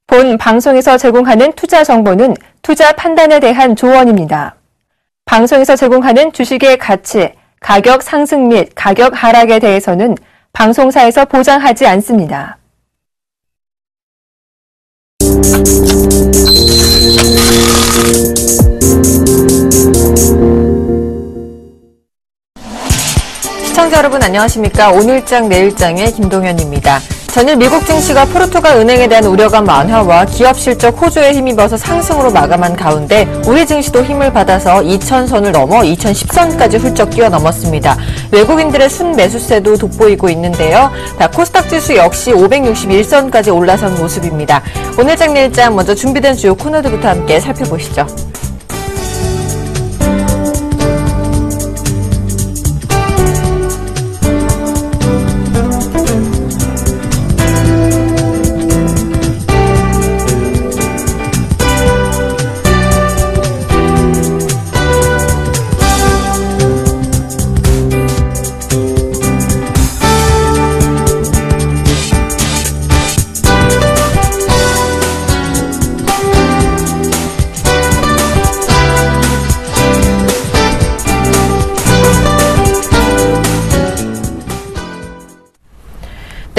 본 방송에서 제공하는 투자 정보는 투자 판단에 대한 조언입니다. 방송에서 제공하는 주식의 가치, 가격 상승 및 가격 하락에 대해서는 방송사에서 보장하지 않습니다. 시청자 여러분 안녕하십니까? 오늘장 내일장의 김동현입니다. 전일 미국 증시가 포르투갈 은행에 대한 우려감 완화와 기업 실적 호조에 힘입어서 상승으로 마감한 가운데 우리 증시도 힘을 받아서 2000선을 넘어 2010선까지 훌쩍 뛰어넘었습니다. 외국인들의 순매수세도 돋보이고 있는데요. 코스닥 지수 역시 561선까지 올라선 모습입니다. 오늘장 내일장 먼저 준비된 주요 코너들부터 함께 살펴보시죠.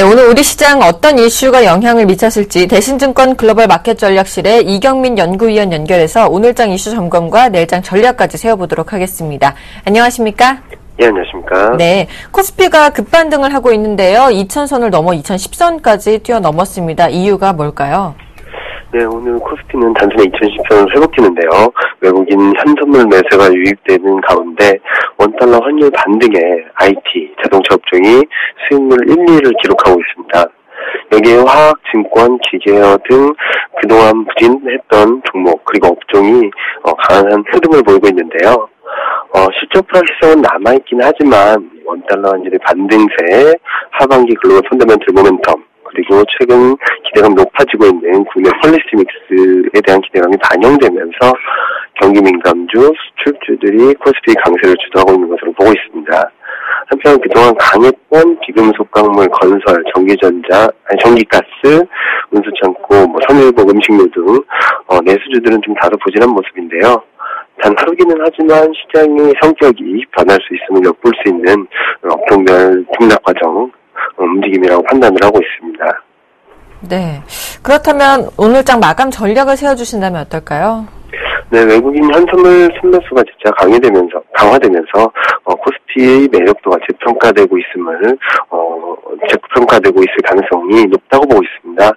오늘 우리 시장 어떤 이슈가 영향을 미쳤을지 대신증권 글로벌 마켓 전략실의 이경민 연구위원 연결해서 오늘장 이슈 점검과 내일장 전략까지 세워보도록 하겠습니다. 안녕하십니까? 예, 안녕하십니까? 네, 코스피가 급반등을 하고 있는데요. 2000선을 넘어 2010선까지 뛰어넘었습니다. 이유가 뭘까요? 네, 오늘 코스피는 단순히 2010선을 회복했는데요. 외국인 현선물 매수가 유입되는 가운데 원달러 환율 반등에 IT, 자동차 업종이 수익률 1, 2위를 기록하고 있습니다. 여기에 화학, 증권, 기계화 등 그동안 부진했던 종목 그리고 업종이 강한 흐름을 보이고 있는데요. 실적 불확실성은 남아있긴 하지만 원달러 환율의 반등세에 하반기 글로벌 펀더멘털 모멘텀 그리고 최근 기대감이 높아지고 있는 국내 폴리시 믹스에 대한 기대감이 반영되면서 경기 민감주, 수출주들이 코스피 강세를 주도하고 있는 것으로 보고 있습니다. 한편 그동안 강했던 비금속 광물, 건설, 전기가스, 운수창고, 섬유유복, 음식료 등 내수주들은 좀 다소 부진한 모습인데요. 단 하루기는 하지만 시장의 성격이 변할 수 있음을 엿볼 수 있는 업종별 등락 과정 움직임이라고 판단을 하고 있습니다. 네. 그렇다면 오늘장 마감 전략을 세워주신다면 어떨까요? 네, 외국인 현선물 순매수가 진짜 강화되면서 코스피의 매력도가 재평가되고 있을 가능성이 높다고 보고 있습니다.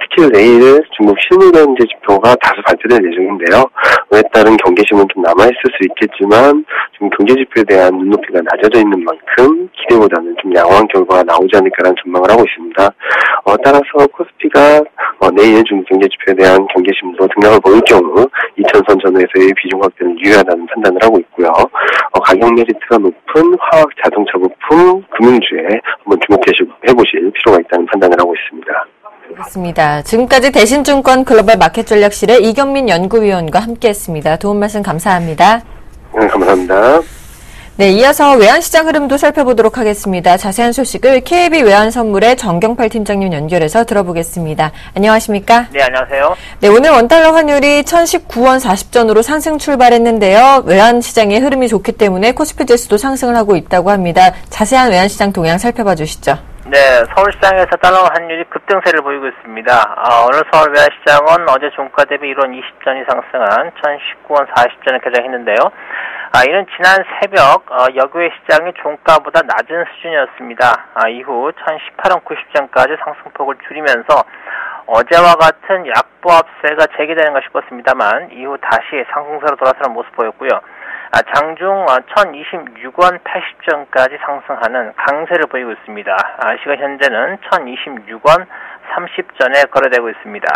특히 내일 중국 실물경제 지표가 다수 발표될 예정인데요. 그에 따른 경계심은 좀 남아있을 수 있겠지만 좀 경제 지표에 대한 눈높이가 낮아져 있는 만큼 기대보다는 좀 양호한 결과가 나오지 않을까라는 전망을 하고 있습니다. 따라서 코스피가 내일 중국 경제 지표에 대한 경계심으로 등락을 보일 경우 2000선 전후에서의 비중 확대는 유효하다는 판단을 하고 있고요. 가격 메리트가 높은 화학, 자동차 부품, 금융주에 한번 주목해보실 필요가 있다는 판단을 하고 있습니다. 그렇습니다. 지금까지 대신증권 글로벌 마켓 전략실의 이경민 연구위원과 함께했습니다. 도움 말씀 감사합니다. 네, 감사합니다. 네, 이어서 외환시장 흐름도 살펴보도록 하겠습니다. 자세한 소식을 KB 외환선물의 정경팔 팀장님 연결해서 들어보겠습니다. 안녕하십니까? 네, 안녕하세요. 네, 오늘 원달러 환율이 1019원 40전으로 상승 출발했는데요. 외환시장의 흐름이 좋기 때문에 코스피 지수도 상승을 하고 있다고 합니다. 자세한 외환시장 동향 살펴봐 주시죠. 네, 서울시장에서 달러 환율이 급등세를 보이고 있습니다. 오늘 서울 외환시장은 어제 종가 대비 1원 20전이 상승한 1019원 40전을 개장했는데요. 이는 지난 새벽 여교의 시장이 종가보다 낮은 수준이었습니다. 이후 1018원 90전까지 상승폭을 줄이면서 어제와 같은 약보합세가 재개되는가 싶었습니다만 이후 다시 상승세로 돌아서는 모습 보였고요. 장중 1026원 80전까지 상승하는 강세를 보이고 있습니다. 시간 현재는 1026원 30전에 거래되고 있습니다.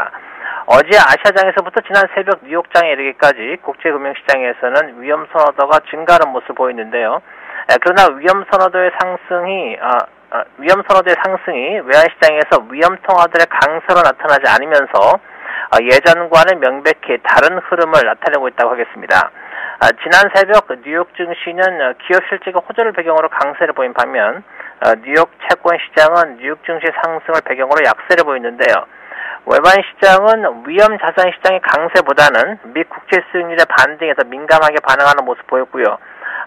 어제 아시아장에서부터 지난 새벽 뉴욕장에 이르기까지 국제금융시장에서는 위험선호도가 증가하는 모습을 보이는데요. 그러나 위험선호도의 상승이 외환시장에서 위험통화들의 강세로 나타나지 않으면서 예전과는 명백히 다른 흐름을 나타내고 있다고 하겠습니다. 지난 새벽 뉴욕 증시는 기업 실적의 호조를 배경으로 강세를 보인 반면 뉴욕 채권 시장은 뉴욕 증시 상승을 배경으로 약세를 보이는데요. 외환 시장은 위험 자산 시장의 강세보다는 미 국채 수익률의 반등에 더 민감하게 반응하는 모습 보였고요.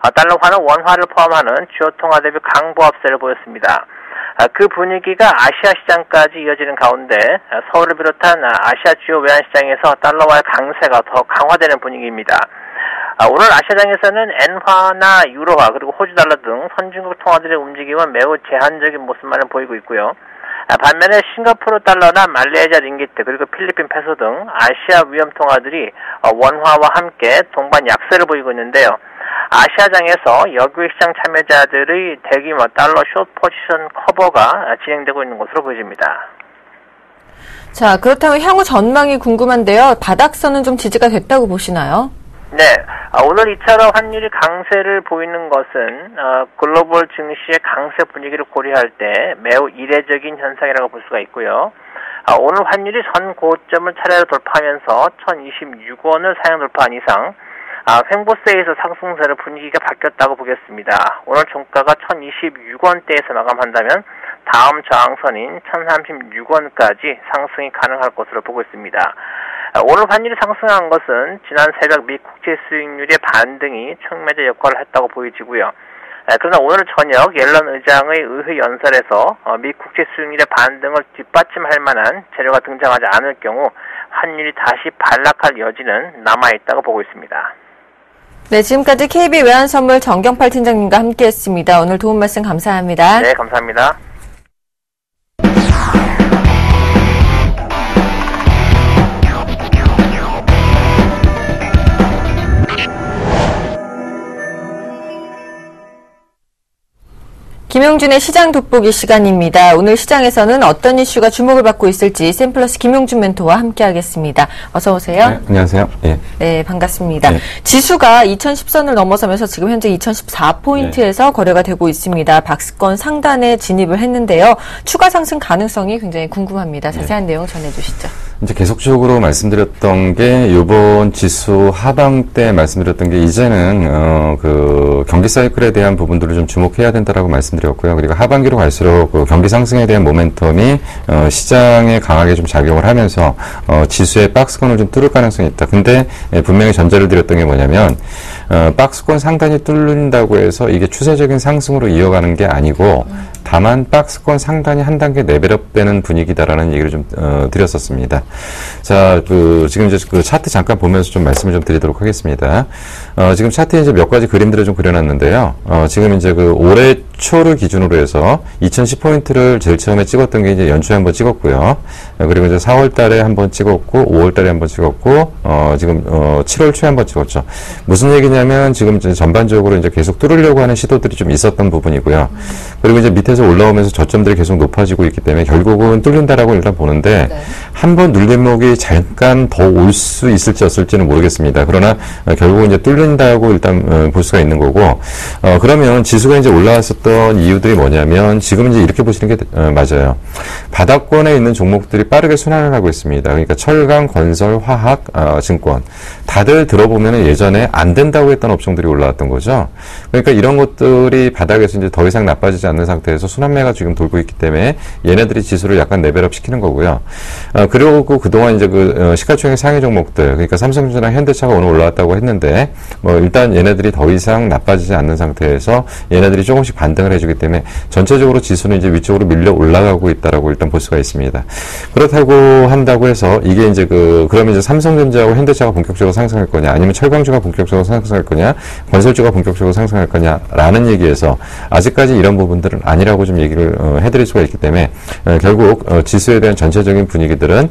달러화는 원화를 포함하는 주요 통화 대비 강보합세를 보였습니다. 그 분위기가 아시아 시장까지 이어지는 가운데 서울을 비롯한 아시아 주요 외환 시장에서 달러화의 강세가 더 강화되는 분위기입니다. 오늘 아시아장에서는 엔화나 유로화 그리고 호주 달러 등 선진국 통화들의 움직임은 매우 제한적인 모습만을 보이고 있고요. 반면에 싱가포르 달러나 말레이시아 링기트 그리고 필리핀 페소 등 아시아 위험 통화들이 원화와 함께 동반 약세를 보이고 있는데요. 아시아장에서 역외 시장 참여자들의 대규모 달러 숏 포지션 커버가 진행되고 있는 것으로 보여집니다. 자, 그렇다면 향후 전망이 궁금한데요. 바닥선은 좀 지지가 됐다고 보시나요? 네, 오늘 이처럼 환율이 강세를 보이는 것은 글로벌 증시의 강세 분위기를 고려할 때 매우 이례적인 현상이라고 볼 수가 있고요. 오늘 환율이 전 고점을 차례로 돌파하면서 1026원을 사용 돌파한 이상 횡보세에서 상승세로 분위기가 바뀌었다고 보겠습니다. 오늘 종가가 1026원대에서 마감한다면 다음 저항선인 1036원까지 상승이 가능할 것으로 보고 있습니다. 오늘 환율이 상승한 것은 지난 새벽 미 국채 수익률의 반등이 촉매제 역할을 했다고 보여지고요. 그러나 오늘 저녁 옐런 의장의 의회 연설에서 미 국채 수익률의 반등을 뒷받침할 만한 재료가 등장하지 않을 경우 환율이 다시 반락할 여지는 남아있다고 보고 있습니다. 네, 지금까지 KB 외환선물 정경팔 팀장님과 함께했습니다. 오늘 도움 말씀 감사합니다. 네, 감사합니다. 김용준의 시장 돋보기 시간입니다. 오늘 시장에서는 어떤 이슈가 주목을 받고 있을지 샘플러스 김용준 멘토와 함께하겠습니다. 어서 오세요. 네, 안녕하세요. 예. 네, 반갑습니다. 네. 지수가 2010선을 넘어서면서 지금 현재 2014포인트에서 거래가 되고 있습니다. 박스권 상단에 진입을 했는데요. 추가 상승 가능성이 굉장히 궁금합니다. 자세한 내용 전해주시죠. 이제 계속적으로 말씀드렸던 게 이번 지수 하방 때 말씀드렸던 게 이제는 그 경기 사이클에 대한 부분들을 좀 주목해야 된다라고 말씀드렸고요. 그리고 하반기로 갈수록 그 경기 상승에 대한 모멘텀이 시장에 강하게 좀 작용을 하면서 지수의 박스권을 좀 뚫을 가능성이 있다. 근데 분명히 전제를 드렸던 게 뭐냐면 박스권 상단이 뚫린다고 해서 이게 추세적인 상승으로 이어가는 게 아니고 다만 박스권 상단이 한 단계 레벨업되는 분위기다라는 얘기를 좀 드렸었습니다. 자, 지금 이제 그 차트 잠깐 보면서 좀 말씀을 좀 드리도록 하겠습니다. 지금 차트에 이제 몇 가지 그림들을 좀 그려놨는데요. 지금 이제 그 올해 초를 기준으로 해서 2010포인트를 제일 처음에 찍었던 게 이제 연초에 한번 찍었고요. 그리고 이제 4월 달에 한번 찍었고, 5월 달에 한번 찍었고, 지금 7월 초에 한번 찍었죠. 무슨 얘기냐면 지금 이제 전반적으로 이제 계속 뚫으려고 하는 시도들이 좀 있었던 부분이고요. 그리고 이제 밑에서 올라오면서 저점들이 계속 높아지고 있기 때문에 결국은 뚫린다라고 일단 보는데 한번 눌림목이 잠깐 더 올 수 있을지 없을지는 모르겠습니다. 그러나 결국은 이제 뚫린다고 일단 볼 수가 있는 거고, 그러면 지수가 이제 올라왔었던 이유들이 뭐냐면 지금 이제 이렇게 보시는 게 맞아요. 바닥권에 있는 종목들이 빠르게 순환을 하고 있습니다. 그러니까 철강, 건설, 화학, 증권 다들 들어보면 예전에 안 된다고 했던 업종들이 올라왔던 거죠. 그러니까 이런 것들이 바닥에서 이제 더 이상 나빠지지 않는 상태에서 순환매가 지금 돌고 있기 때문에 얘네들이 지수를 약간 레벨업 시키는 거고요. 그리고 그동안 이제 그 시가총액 상위 종목들, 그러니까 삼성전자랑 현대차가 오늘 올라왔다고 했는데 뭐 일단 얘네들이 더 이상 나빠지지 않는 상태에서 얘네들이 조금씩 반등을 해주기 때문에 전체적으로 지수는 이제 위쪽으로 밀려 올라가고 있다라고 일단 볼 수가 있습니다. 그렇다고 한다고 해서 이게 이제 그러면 이제 삼성전자하고 현대차가 본격적으로 상승할 거냐, 아니면 철강주가 본격적으로 상승할 거냐, 건설주가 본격적으로 상승할 거냐라는 얘기에서 아직까지 이런 부분들은 아니라고 좀 얘기를 해드릴 수가 있기 때문에 결국 지수에 대한 전체적인 분위기들은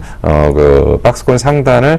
그 박스권 상단을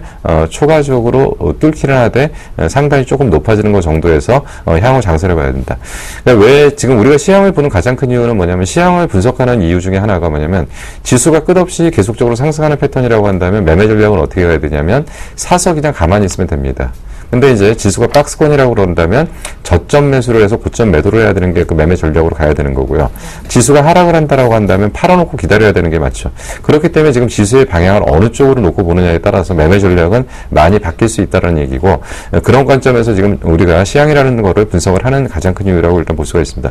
초과적으로 뚫기는 하되 상단이 조금 높아지는 것 정도에서 향후 장세를 봐야 된다. 그러니까 왜 지금 우리가 시황을 보는 가장 큰 이유는 뭐냐면 시황을 분석하는 이유 중에 하나가 뭐냐면 지수가 끝없이 계속적으로 상승하는 패턴이라고 한다면 매매 전략은 어떻게 해야 되냐면 사서 그냥 가만히 있으면 됩니다. 근데 이제 지수가 박스권이라고 그런다면 저점 매수를 해서 고점 매도를 해야 되는 게 그 매매 전략으로 가야 되는 거고요. 지수가 하락을 한다라고 한다면 팔아놓고 기다려야 되는 게 맞죠. 그렇기 때문에 지금 지수의 방향을 어느 쪽으로 놓고 보느냐에 따라서 매매 전략은 많이 바뀔 수 있다는 얘기고, 그런 관점에서 지금 우리가 시향이라는 거를 분석을 하는 가장 큰 이유라고 일단 볼 수가 있습니다.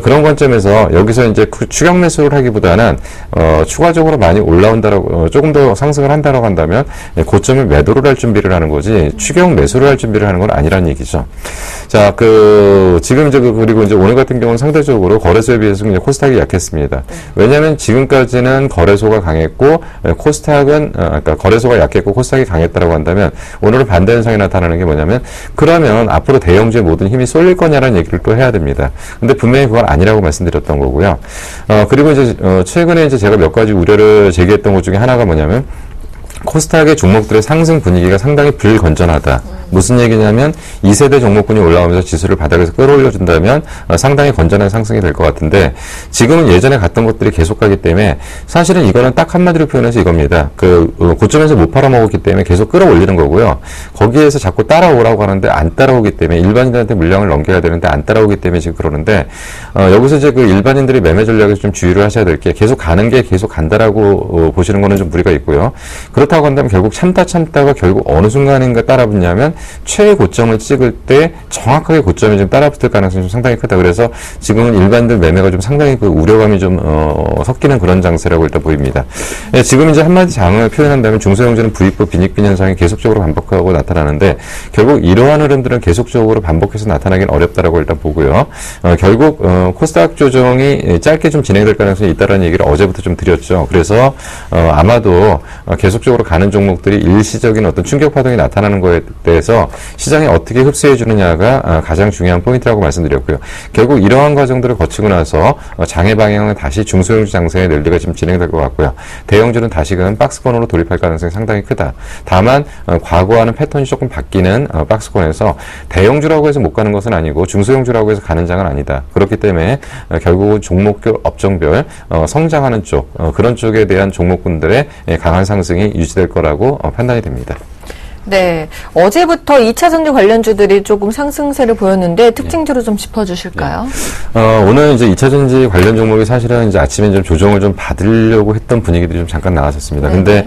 그런 관점에서 여기서 이제 추격 매수를 하기보다는 추가적으로 많이 올라온다라고, 조금 더 상승을 한다라고 한다면 고점을 매도를 할 준비를 하는 거지 추격 매수를 할 준비를 하는 건 아니라는 얘기죠. 자, 지금 이제 그리고 이제 오늘 같은 경우는 상대적으로 거래소에 비해서 그냥 코스닥이 약했습니다. 왜냐하면 지금까지는 거래소가 강했고 코스닥은 그러니까 거래소가 약했고 코스닥이 강했다라고 한다면 오늘은 반대 현상이 나타나는 게 뭐냐면, 그러면 앞으로 대형주의 모든 힘이 쏠릴 거냐라는 얘기를 또 해야 됩니다. 근데 분명히 그건 아니라고 말씀드렸던 거고요. 그리고 이제 최근에 이제 제가 몇 가지 우려를 제기했던 것 중에 하나가 뭐냐면, 코스닥의 종목들의 상승 분위기가 상당히 불건전하다. 무슨 얘기냐면 2세대 종목군이 올라오면서 지수를 바닥에서 끌어올려준다면 상당히 건전한 상승이 될 것 같은데, 지금은 예전에 갔던 것들이 계속 가기 때문에 사실은 이거는 딱 한마디로 표현해서 이겁니다. 고점에서 못 팔아먹었기 때문에 계속 끌어올리는 거고요. 거기에서 자꾸 따라오라고 하는데 안 따라오기 때문에, 일반인들한테 물량을 넘겨야 되는데 안 따라오기 때문에 지금 그러는데, 여기서 이제 그 일반인들이 매매 전략에서 좀 주의를 하셔야 될 게, 계속 가는 게 계속 간다라고 보시는 거는 좀 무리가 있고요. 그렇다고 한다면 결국 참다가 결국 어느 순간인가 따라붙냐면 최고점을 찍을 때 정확하게 고점에 좀 따라붙을 가능성이 좀 상당히 크다. 그래서 지금은 일반들 매매가 좀 상당히 그 우려감이 좀 섞이는 그런 장세라고 일단 보입니다. 예, 지금 이제 한마디 장을 표현한다면 중소형주는 부익부 빈익빈 현상이 계속적으로 반복하고 나타나는데, 결국 이러한 흐름들은 계속적으로 반복해서 나타나긴 어렵다라고 일단 보고요. 결국 코스닥 조정이 짧게 좀 진행될 가능성이 있다라는 얘기를 어제부터 좀 드렸죠. 그래서 아마도 계속적으로 가는 종목들이 일시적인 어떤 충격 파동이 나타나는 거에 대해서 시장이 어떻게 흡수해 주느냐가 가장 중요한 포인트라고 말씀드렸고요. 결국 이러한 과정들을 거치고 나서 장의 방향은 다시 중소형주 장세의 랠리가 지금 진행될 것 같고요. 대형주는 다시금 박스권으로 돌입할 가능성이 상당히 크다. 다만 과거와는 패턴이 조금 바뀌는 박스권에서 대형주라고 해서 못 가는 것은 아니고 중소형주라고 해서 가는 장은 아니다. 그렇기 때문에 결국은 종목별, 업종별 성장하는 쪽, 그런 쪽에 대한 종목군들의 강한 상승이 유지될 거라고 판단이 됩니다. 네. 어제부터 2차전지 관련주들이 조금 상승세를 보였는데 특징주로 좀 짚어주실까요? 오늘 이제 2차전지 관련 종목이 사실은 이제 아침에 좀 조정을 좀 받으려고 했던 분위기들이 좀 잠깐 나왔었습니다. 근데,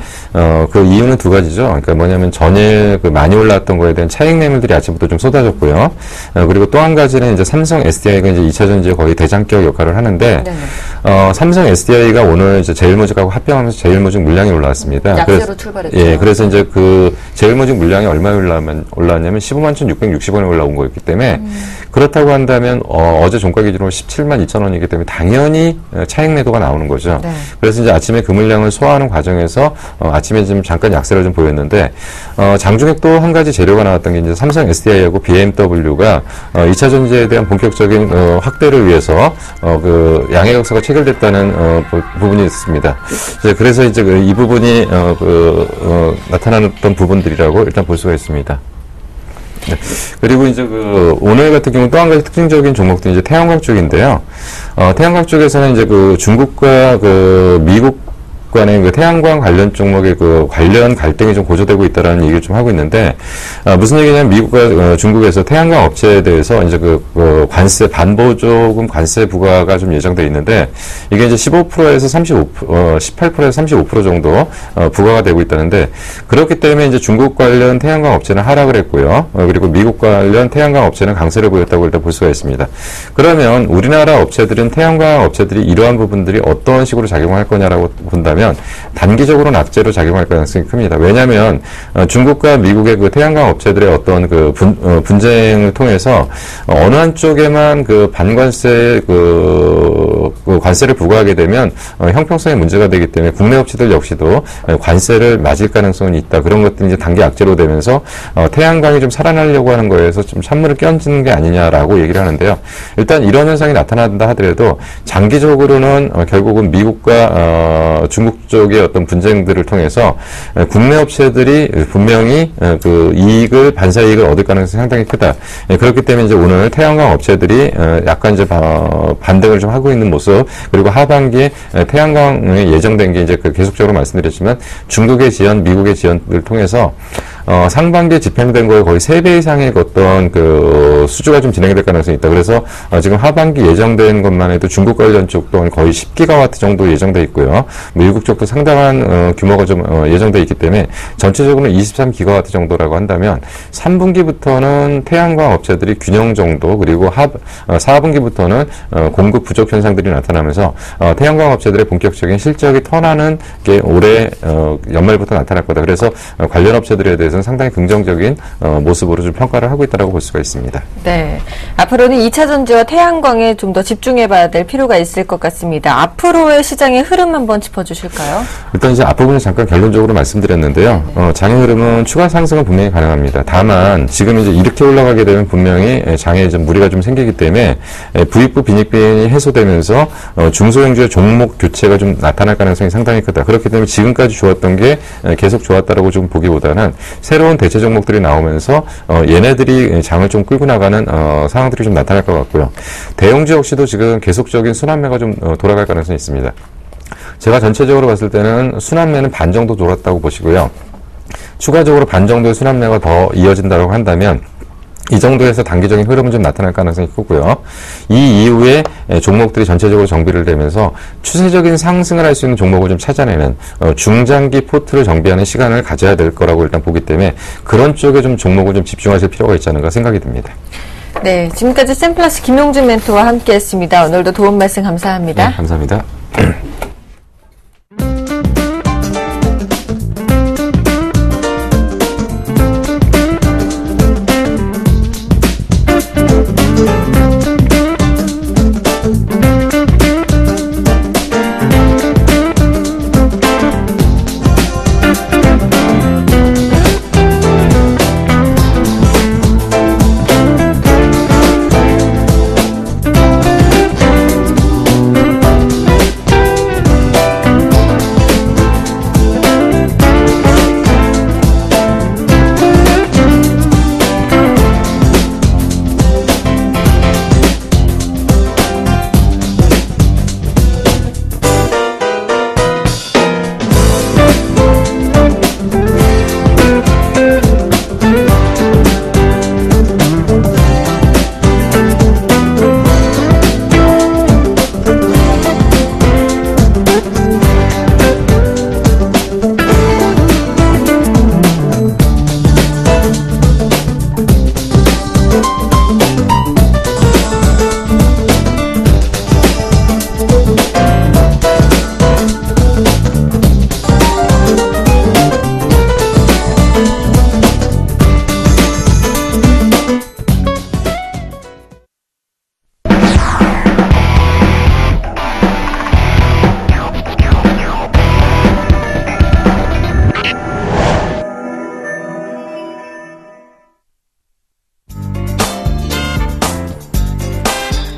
그 이유는 두 가지죠. 그러니까 뭐냐면 전일 많이 올라왔던 거에 대한 차익 매물들이 아침부터 좀 쏟아졌고요. 그리고 또 한 가지는 이제 삼성 SDI가 이제 2차전지의 거의 대장격 역할을 하는데, 삼성 SDI가 오늘 이제 제일모직하고 합병하면서 제일모직 물량이 올라왔습니다. 약세로 출발했죠. 예, 그래서 이제 그 제일모직 물량이 얼마에 올라왔냐면 151,660원에 올라온 거였기 때문에, 그렇다고 한다면 어제 종가 기준으로 172,000원이기 때문에 당연히 차익 매도가 나오는 거죠. 네. 그래서 이제 아침에 그 물량을 소화하는 과정에서 아침에 좀 잠깐 약세를 좀 보였는데, 장중에 또 한 가지 재료가 나왔던 게 이제 삼성 SDI하고 BMW가 2차 전지에 대한 본격적인 확대를 위해서 그 양해 역사가 체결됐다는 부분이 있습니다. 그래서 이제 이 부분이 나타났던 부분들이라고 일단 볼 수가 있습니다. 네. 그리고 이제 오늘 같은 경우는 또 한 가지 특징적인 종목도 이제 태양광 쪽인데요. 태양광 쪽에서는 이제 중국과 미국 간의 그 태양광 관련 종목의 관련 갈등이 좀 고조되고 있다라는 얘기를 좀 하고 있는데, 무슨 얘기냐면 미국과 중국에서 태양광 업체에 대해서 이제 관세, 반보조금 관세 부과가 좀 예정돼 있는데, 이게 이제 15%에서 18%에서 35% 정도 부과가 되고 있다는데, 그렇기 때문에 이제 중국 관련 태양광 업체는 하락을 했고요. 그리고 미국 관련 태양광 업체는 강세를 보였다고 일단 볼 수가 있습니다. 그러면 우리나라 업체들은 태양광 업체들이 이러한 부분들이 어떤 식으로 작용할 거냐라고 본다면 단기적으로는 악재로 작용할 가능성이 큽니다. 왜냐하면 중국과 미국의 그 태양광 업체들의 어떤 분쟁을 통해서 어느 한쪽에만 반관세 관세를 부과하게 되면 형평성에 문제가 되기 때문에 국내 업체들 역시도 관세를 맞을 가능성이 있다. 그런 것들이 이제 단기 악재로 되면서 태양광이 좀 살아나려고 하는 거에서 좀 찬물을 끼얹는 게 아니냐라고 얘기를 하는데요. 일단 이런 현상이 나타난다 하더라도 장기적으로는 결국은 미국과 중국 쪽의 어떤 분쟁들을 통해서 국내 업체들이 분명히 반사 이익을 얻을 가능성이 상당히 크다. 그렇기 때문에 이제 오늘 태양광 업체들이 약간 이제 반등을 좀 하고 있는 모습, 그리고 하반기에 태양광에 예정된 게 이제 계속적으로 말씀드렸지만 중국의 지연, 미국의 지연을 통해서 상반기에 집행된 거에 거의 3배 이상의 어떤 그 수주가 좀 진행될 가능성이 있다. 그래서 지금 하반기 예정된 것만 해도 중국 관련 쪽 또한 거의 10기가와트 정도 예정돼 있고요. 미국 쪽도 상당한 규모가 좀 예정돼 있기 때문에 전체적으로는 23기가와트 정도라고 한다면 3분기부터는 태양광 업체들이 균형 정도, 그리고 4분기부터는 공급 부족 현상들이 나타나면서 태양광 업체들의 본격적인 실적이 턴하는 게 올해 연말부터 나타날 거다. 그래서 관련 업체들에 대해서는 상당히 긍정적인 모습으로 좀 평가를 하고 있다고 볼 수가 있습니다. 네, 앞으로는 2차 전지와 태양광에 좀 더 집중해봐야 될 필요가 있을 것 같습니다. 앞으로의 시장의 흐름 한번 짚어주실까요? 일단 이제 앞부분에 잠깐 결론적으로 말씀드렸는데요. 장의 흐름은 추가 상승은 분명히 가능합니다. 다만 지금 이제 이렇게 올라가게 되면 분명히 장에 좀 무리가 좀 생기기 때문에 부익부 빈익빈이 해소되면서 중소형주의 종목 교체가 좀 나타날 가능성이 상당히 크다. 그렇기 때문에 지금까지 좋았던 게 계속 좋았다라고 좀 보기보다는 새로운 대체 종목들이 나오면서 얘네들이 장을 좀 끌고 나가는 상황들이 좀 나타날 것 같고요. 대형주 역시도 지금 계속적인 순환매가 좀 돌아갈 가능성이 있습니다. 제가 전체적으로 봤을 때는 순환매는 반 정도 돌았다고 보시고요. 추가적으로 반 정도의 순환매가 더 이어진다고 한다면 이 정도에서 단기적인 흐름은 좀 나타날 가능성이 크고요. 이 이후에 종목들이 전체적으로 정비를 되면서 추세적인 상승을 할 수 있는 종목을 좀 찾아내는 중장기 포트를 정비하는 시간을 가져야 될 거라고 일단 보기 때문에 그런 쪽에 좀 종목을 좀 집중하실 필요가 있지 않은가 생각이 듭니다. 네, 지금까지 샘플러스 김용준 멘토와 함께했습니다. 오늘도 도움 말씀 감사합니다. 네, 감사합니다.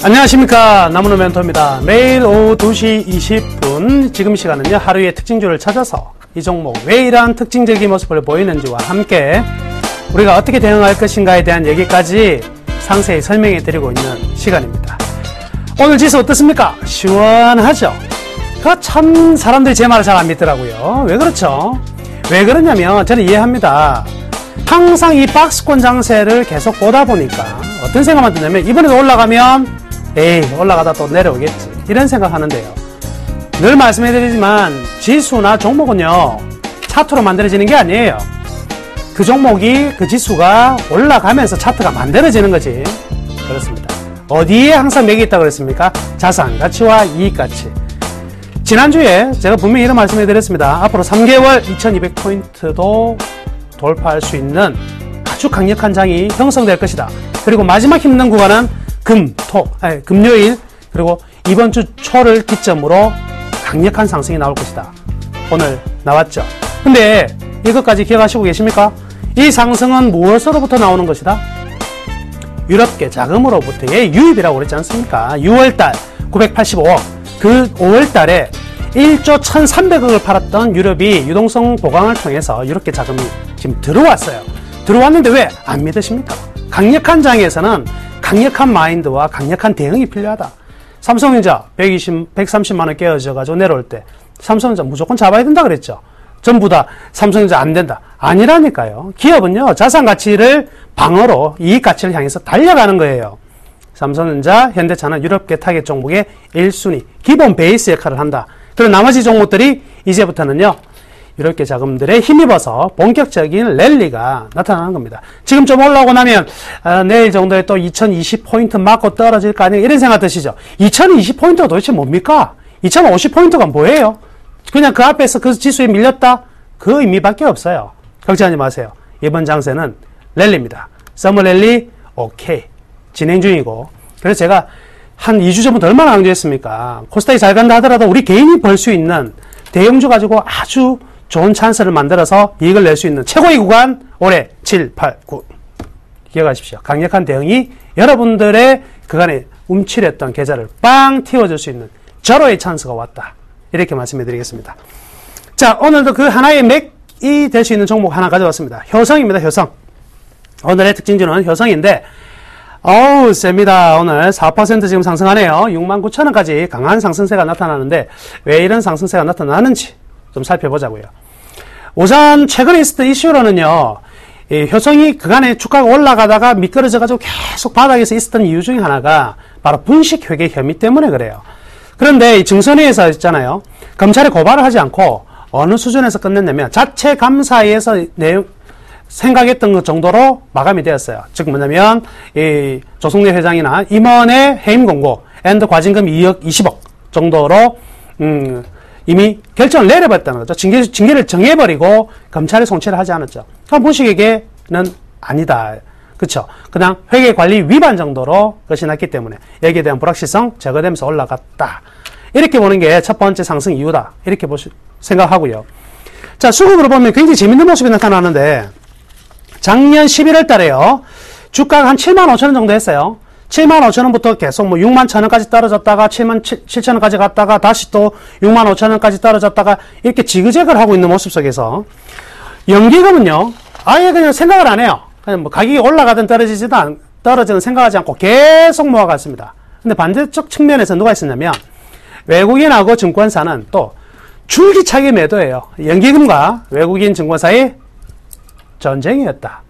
안녕하십니까, 나무노 멘토입니다. 매일 오후 2시 20분 지금 시간은요, 하루의 특징주를 찾아서 이 종목 왜 이러한 특징적인 모습을 보이는지와 함께 우리가 어떻게 대응할 것인가에 대한 얘기까지 상세히 설명해 드리고 있는 시간입니다. 오늘 지수 어떻습니까? 시원하죠? 참 사람들이 제 말을 잘 안 믿더라고요. 왜 그렇죠? 왜 그러냐면 저는 이해합니다. 항상 이 박스권 장세를 계속 보다 보니까 어떤 생각만 드냐면 이번에도 올라가면 에이, 올라가다 또 내려오겠지, 이런 생각 하는데요. 늘 말씀해드리지만 지수나 종목은요, 차트로 만들어지는 게 아니에요. 그 종목이, 그 지수가 올라가면서 차트가 만들어지는 거지. 그렇습니다. 어디에 항상 맥이 있다고 그랬습니까? 자산 가치와 이익 가치. 지난주에 제가 분명히 이런 말씀해 드렸습니다. 앞으로 3개월 2200포인트도 돌파할 수 있는 아주 강력한 장이 형성될 것이다. 그리고 마지막 힘든 구간은 금요일, 그리고 이번 주 초를 기점으로 강력한 상승이 나올 것이다. 오늘 나왔죠. 근데 이것까지 기억하시고 계십니까? 이 상승은 무엇으로부터 나오는 것이다? 유럽계 자금으로부터의 유입이라고 그랬지 않습니까? 6월달 985억, 그 5월달에 1조 1300억을 팔았던 유럽이 유동성 보강을 통해서 유럽계 자금이 지금 들어왔어요. 들어왔는데 왜 안 믿으십니까? 강력한 장에서는 강력한 마인드와 강력한 대응이 필요하다. 삼성전자 130만원 깨어져가지고 내려올 때 삼성전자 무조건 잡아야 된다 그랬죠. 전부 다 삼성전자 안 된다. 아니라니까요. 기업은요, 자산 가치를 방어로 이익 가치를 향해서 달려가는 거예요. 삼성전자, 현대차는 유럽계 타겟 종목의 1순위, 기본 베이스 역할을 한다. 그리고 나머지 종목들이 이제부터는요, 유럽계 자금들에 힘입어서 본격적인 랠리가 나타나는 겁니다. 지금 좀 올라오고 나면 내일 정도에 또 2020포인트 맞고 떨어질 거 아니에요? 이런 생각 드시죠? 2020포인트가 도대체 뭡니까? 2050포인트가 뭐예요? 그냥 그 앞에서 그 지수에 밀렸다? 그 의미밖에 없어요. 걱정하지 마세요. 이번 장세는 랠리입니다. 서머 랠리 오케이 진행 중이고, 그래서 제가 한 2주 전부터 얼마나 강조했습니까? 코스닥이 잘 간다 하더라도 우리 개인이 벌 수 있는 대형주 가지고 아주 좋은 찬스를 만들어서 이익을 낼 수 있는 최고의 구간 올해 7, 8, 9 기억하십시오. 강력한 대응이 여러분들의 그간에 움츠렸던 계좌를 빵 틔워줄 수 있는 절호의 찬스가 왔다. 이렇게 말씀해 드리겠습니다. 자, 오늘도 그 하나의 맥이 될 수 있는 종목 하나 가져왔습니다. 효성입니다. 효성. 오늘의 특징주는 효성인데 어우 셉니다. 오늘 4% 지금 상승하네요. 69,000원까지 강한 상승세가 나타나는데 왜 이런 상승세가 나타나는지 좀 살펴보자고요. 우선 최근에 있었던 이슈로는요, 이 효성이 그간에 주가가 올라가다가 미끄러져가지고 계속 바닥에서 있었던 이유 중에 하나가 바로 분식회계 혐의 때문에 그래요. 그런데 이 증선회에서 있잖아요. 검찰에 고발을 하지 않고 어느 수준에서 끝냈냐면 자체 감사에서 생각했던 것 정도로 마감이 되었어요. 즉 뭐냐면 이 조성래 회장이나 임원의 해임 공고 앤드 과징금 2억 20억 정도로 이미 결정을 내려버렸다는 거죠. 징계를 정해버리고 검찰에 송치를 하지 않았죠. 그럼 분식회계는 아니다. 그렇죠. 그냥 회계관리 위반 정도로 것이 났기 때문에 여기에 대한 불확실성 제거되면서 올라갔다. 이렇게 보는 게 첫 번째 상승 이유다. 이렇게 생각하고요. 자, 수급으로 보면 굉장히 재밌는 모습이 나타나는데 작년 11월 달에요. 주가가 한 75,000원 정도 했어요. 75,000원부터 계속 뭐 61,000원까지 떨어졌다가 77,000원까지 갔다가 다시 또 65,000원까지 떨어졌다가 이렇게 지그재그를 하고 있는 모습 속에서 연기금은요, 아예 그냥 생각을 안 해요. 그냥 뭐 가격이 올라가든 떨어지든 생각하지 않고 계속 모아갔습니다. 근데 반대쪽 측면에서 누가 있었냐면 외국인하고 증권사는 또 줄기차게 매도해요. 연기금과 외국인 증권사의 전쟁이었다.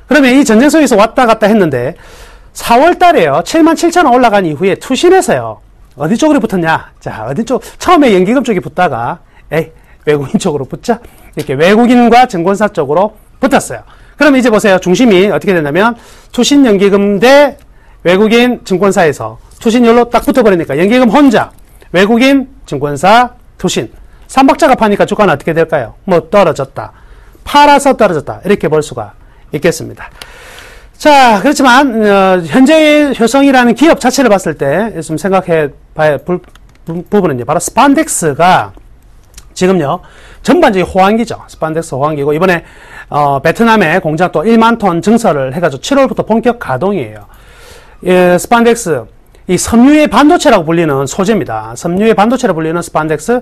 그러면 이 전쟁 속에서 왔다 갔다 했는데 4월 달에요. 77,000원 올라간 이후에 투신해서요. 어디 쪽으로 붙었냐? 자, 어디 쪽? 처음에 연기금 쪽에 붙다가 외국인 쪽으로 붙자. 이렇게 외국인과 증권사 쪽으로 붙었어요. 그럼 이제 보세요. 중심이 어떻게 되냐면 투신 연기금 대 외국인 증권사에서 투신율로 딱 붙어버리니까 연기금 혼자, 외국인 증권사 투신. 3박자가 파니까 주가는 어떻게 될까요? 뭐 떨어졌다. 팔아서 떨어졌다. 이렇게 볼 수가 있겠습니다. 자, 그렇지만 현재의 효성이라는 기업 자체를 봤을 때 좀 생각해 봐야 부분은요. 바로 스판덱스가 지금요. 전반적인 호황기죠. 스판덱스 호황기고 이번에 베트남에 공장 또 1만 톤 증설을 해가지고 7월부터 본격 가동이에요. 스판덱스 이 섬유의 반도체라고 불리는 소재입니다. 섬유의 반도체라고 불리는 스판덱스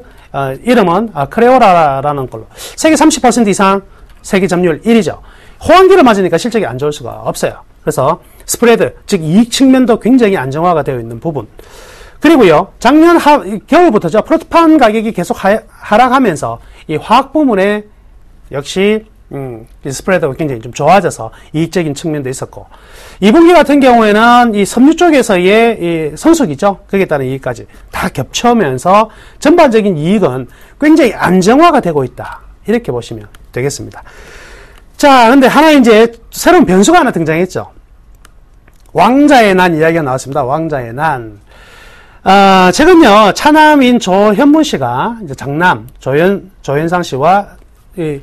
이름은 크레오라라는 걸로 세계 30% 이상 세계 점유율 1위죠. 호황기를 맞으니까 실적이 안 좋을 수가 없어요. 그래서 스프레드, 즉 이익 측면도 굉장히 안정화가 되어 있는 부분. 그리고요, 작년 겨울부터죠. 프로트판 가격이 계속 하락하면서 이 화학 부문에 역시 이 스프레드가 굉장히 좀 좋아져서 이익적인 측면도 있었고, 2분기 같은 경우에는 이 섬유 쪽에서의 이 성수기죠. 거기에 따른 이익까지 다 겹쳐오면서 전반적인 이익은 굉장히 안정화가 되고 있다. 이렇게 보시면 되겠습니다. 자, 근데 하나 이제 새로운 변수가 하나 등장했죠. 왕자의 난 이야기가 나왔습니다. 왕자의 난. 최근요, 차남인 조현문 씨가 이제 장남 조현상 씨와 이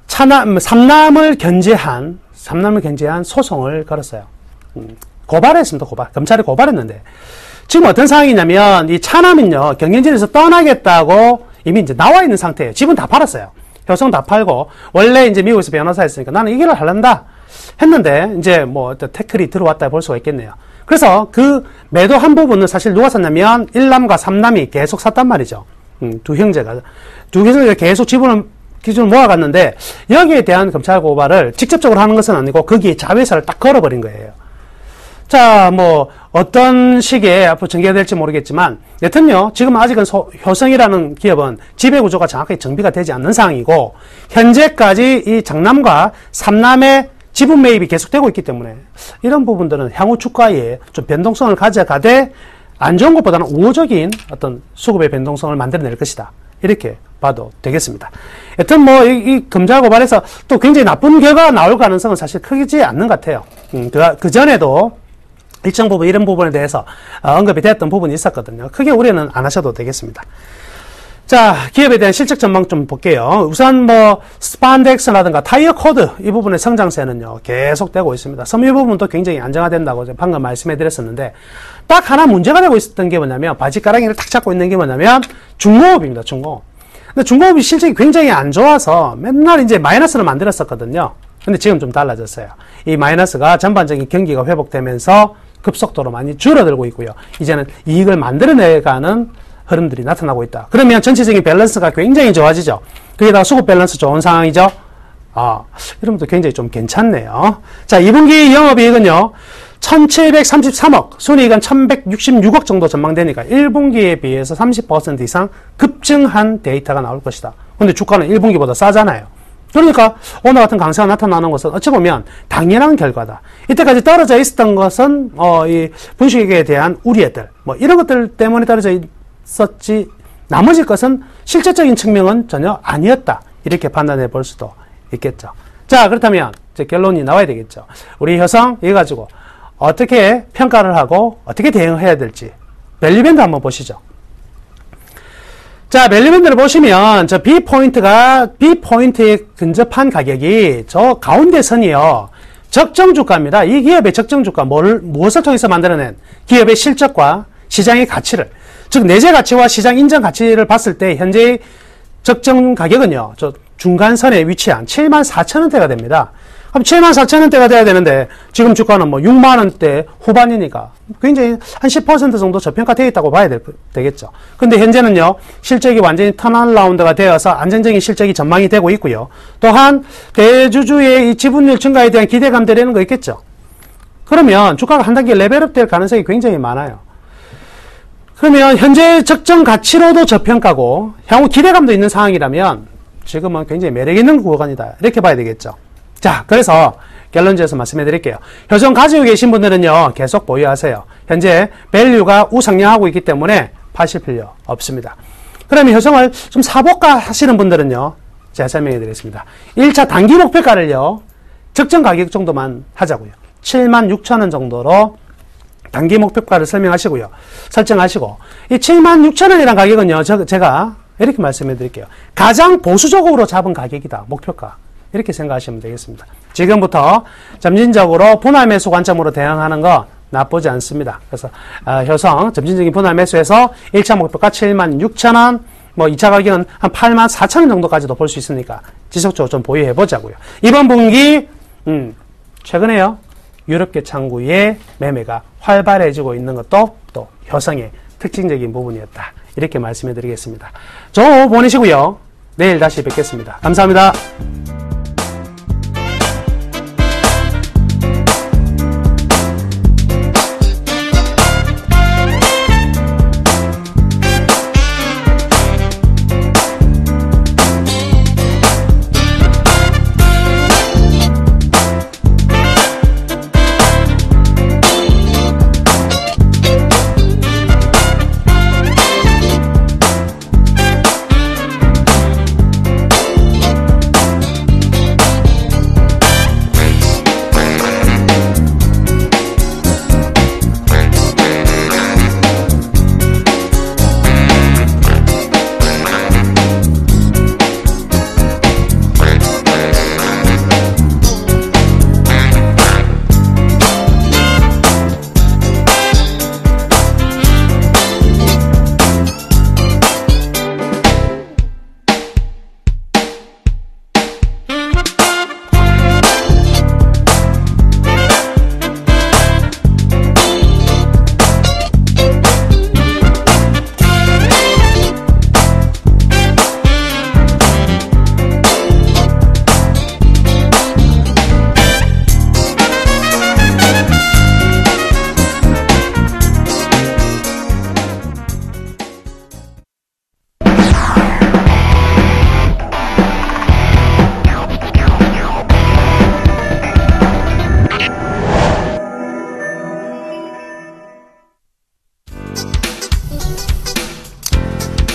삼남을 견제한 소송을 걸었어요. 고발했습니다. 검찰에 고발했는데 지금 어떤 상황이냐면 이 차남은요, 경영진에서 떠나겠다고 이미 이제 나와 있는 상태예요. 집은 다 팔았어요. 효성 다 팔고 원래 이제 미국에서 변호사 했으니까 나는 이 길을 하란다 했는데 이제 뭐 태클이 들어왔다 볼 수가 있겠네요. 그래서 그 매도한 부분은 사실 누가 샀냐면 1남과 3남이 계속 샀단 말이죠. 두 형제가 계속 기준을 모아갔는데 여기에 대한 검찰 고발을 직접적으로 하는 것은 아니고 거기에 자회사를 딱 걸어버린 거예요. 자, 뭐 어떤 시기에 앞으로 전개가 될지 모르겠지만 여튼요, 지금 아직은 효성이라는 기업은 지배구조가 정확하게 정비가 되지 않는 상황이고 현재까지 이 장남과 삼남의 지분 매입이 계속되고 있기 때문에 이런 부분들은 향후 주가에 좀 변동성을 가져가되 안 좋은 것보다는 우호적인 어떤 수급의 변동성을 만들어낼 것이다. 이렇게 봐도 되겠습니다. 여튼 뭐 이 금자 고발에서 또 굉장히 나쁜 결과가 나올 가능성은 사실 크지 않는 것 같아요. 그 전에도 일정 부분 이런 부분에 대해서 언급이 됐던 부분이 있었거든요. 크게 우려는 안 하셔도 되겠습니다. 자, 기업에 대한 실적 전망 좀 볼게요. 우선 뭐 스판덱스라든가 타이어 코드 이 부분의 성장세는요 계속되고 있습니다. 섬유 부분도 굉장히 안정화된다고 방금 말씀해 드렸었는데 딱 하나 문제가 되고 있었던 게 뭐냐면 바지가랑이를 탁 잡고 있는 게 뭐냐면 중공업입니다. 중공업. 근데 중공업이 실적이 굉장히 안 좋아서 맨날 이제 마이너스를 만들었었거든요. 근데 지금 좀 달라졌어요. 이 마이너스가 전반적인 경기가 회복되면서 급속도로 많이 줄어들고 있고요. 이제는 이익을 만들어내가는 흐름들이 나타나고 있다. 그러면 전체적인 밸런스가 굉장히 좋아지죠. 거기다가 수급 밸런스 좋은 상황이죠. 이런 것도 굉장히 좀 괜찮네요. 자, 2분기 영업이익은요, 1733억, 순이익은 1166억 정도 전망되니까 1분기에 비해서 30% 이상 급증한 데이터가 나올 것이다. 근데 주가는 1분기보다 싸잖아요. 그러니까 오늘 같은 강세가 나타나는 것은 어찌 보면 당연한 결과다. 이때까지 떨어져 있었던 것은 이 분식에 대한 우려들, 뭐 이런 것들 때문에 떨어져 있었지 나머지 것은 실질적인 측면은 전혀 아니었다. 이렇게 판단해 볼 수도 있겠죠. 자, 그렇다면 이제 결론이 나와야 되겠죠. 우리 효성 이거 가지고 어떻게 평가를 하고 어떻게 대응해야 될지 밸류밴드 한번 보시죠. 자, 밸류밴드를 보시면 저 B포인트에 근접한 가격이 저 가운데 선이요, 적정주가입니다. 이 기업의 적정주가, 무엇을 통해서 만들어낸 기업의 실적과 시장의 가치를, 즉 내재 가치와 시장 인정 가치를 봤을 때 현재의 적정 가격은요, 저 중간선에 위치한 74,000원대가 됩니다. 그럼 74,000원대가 돼야 되는데 지금 주가는 뭐 6만원대 후반이니까 굉장히 한 10% 정도 저평가되어 있다고 봐야 되겠죠. 근데 현재는요, 실적이 완전히 턴어라운드가 되어서 안정적인 실적이 전망이 되고 있고요. 또한 대주주의 이 지분율 증가에 대한 기대감들이 있는 거 있겠죠. 그러면 주가가 한 단계 레벨업 될 가능성이 굉장히 많아요. 그러면 현재 적정 가치로도 저평가고 향후 기대감도 있는 상황이라면 지금은 굉장히 매력 있는 구간이다. 이렇게 봐야 되겠죠. 자, 그래서 결론지어서 말씀해 드릴게요. 효성 가지고 계신 분들은요, 계속 보유하세요. 현재 밸류가 우상향하고 있기 때문에 파실 필요 없습니다. 그러면 효성을 좀 사볼까 하시는 분들은요, 제가 설명해 드리겠습니다. 1차 단기 목표가를요, 적정 가격 정도만 하자고요. 76,000원 정도로 단기 목표가를 설명하시고요. 설정하시고, 이 76,000원이라는 가격은요, 제가 이렇게 말씀해 드릴게요. 가장 보수적으로 잡은 가격이다. 목표가. 이렇게 생각하시면 되겠습니다. 지금부터 점진적으로 분할 매수 관점으로 대응하는 거 나쁘지 않습니다. 그래서 효성 점진적인 분할 매수에서 1차 목표가 76,000원, 뭐 2차 가격은 한 84,000원 정도까지도 볼 수 있으니까 지속적으로 좀 보유해 보자고요. 이번 분기 최근에요, 유럽계 창구의 매매가 활발해지고 있는 것도 또 효성의 특징적인 부분이었다. 이렇게 말씀해 드리겠습니다. 좋은 오후 보내시고요. 내일 다시 뵙겠습니다. 감사합니다.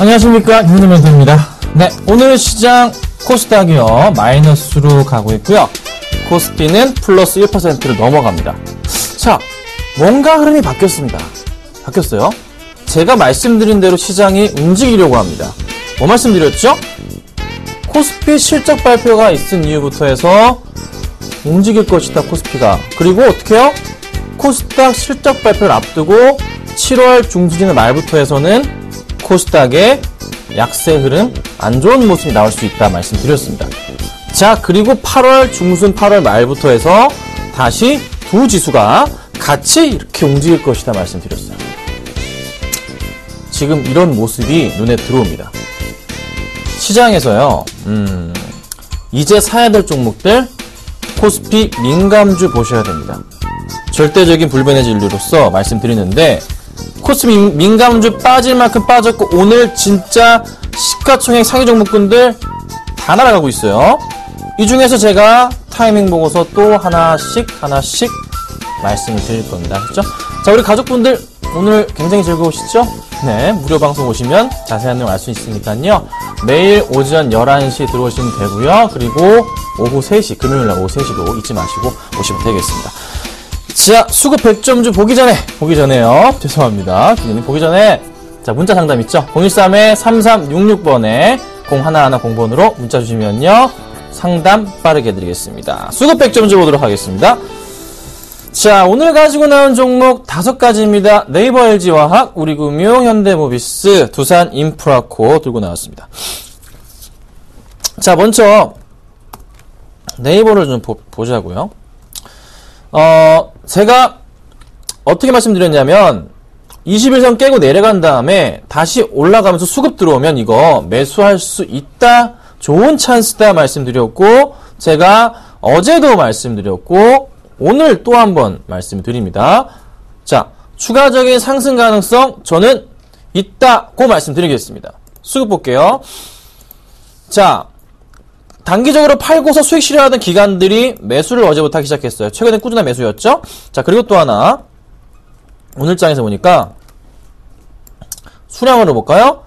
안녕하십니까, 김동현입니다. 네, 오늘 시장 코스닥이요 마이너스로 가고 있고요. 코스피는 플러스 1%를 넘어갑니다. 자, 뭔가 흐름이 바뀌었습니다. 바뀌었어요. 제가 말씀드린 대로 시장이 움직이려고 합니다. 뭐 말씀드렸죠? 코스피 실적 발표가 있은 이후부터 해서 움직일 것이다, 코스피가. 그리고 어떻게 해요? 코스닥 실적 발표를 앞두고 7월 중순 말부터 해서는 코스닥의 약세 흐름, 안 좋은 모습이 나올 수 있다 말씀드렸습니다. 자, 그리고 8월 중순 8월 말부터 해서 다시 두 지수가 같이 이렇게 움직일 것이다 말씀드렸어요. 지금 이런 모습이 눈에 들어옵니다. 시장에서요, 이제 사야 될 종목들, 코스피 민감주 보셔야 됩니다. 절대적인 불변의 진리로서 말씀드리는데, 코스피 민감주 빠질 만큼 빠졌고, 오늘 진짜 시가총액 상위 종목군들 다 날아가고 있어요. 이 중에서 제가 타이밍 보고서 또 하나씩 말씀을 드릴 겁니다. 그렇죠? 자, 우리 가족분들 오늘 굉장히 즐거우시죠? 네, 무료 방송 오시면 자세한 내용 알 수 있으니까요. 매일 오전 11시 들어오시면 되고요. 그리고 오후 3시, 금요일날 오후 3시도 잊지 마시고 오시면 되겠습니다. 자, 수급 100점주 보기 전에요. 죄송합니다. 기자님 보기 전에, 자, 문자 상담 있죠? 013-3366번에 0110번으로 문자 주시면요. 상담 빠르게 해드리겠습니다. 수급 100점주 보도록 하겠습니다. 자, 오늘 가지고 나온 종목 5가지입니다. 네이버 LG화학, 우리금융, 현대모비스, 두산인프라코 들고 나왔습니다. 자, 먼저 네이버를 좀 보자고요. 제가 어떻게 말씀드렸냐면 21선 깨고 내려간 다음에 다시 올라가면서 수급 들어오면 이거 매수할 수 있다, 좋은 찬스다 말씀드렸고, 제가 어제도 말씀드렸고 오늘 또 한 번 말씀드립니다. 자, 추가적인 상승 가능성 저는 있다고 말씀드리겠습니다. 수급 볼게요. 자, 단기적으로 팔고서 수익 실현하던 기관들이 매수를 어제부터 하기 시작했어요. 최근에 꾸준한 매수였죠. 자, 그리고 또 하나, 오늘 장에서 보니까 수량으로 볼까요?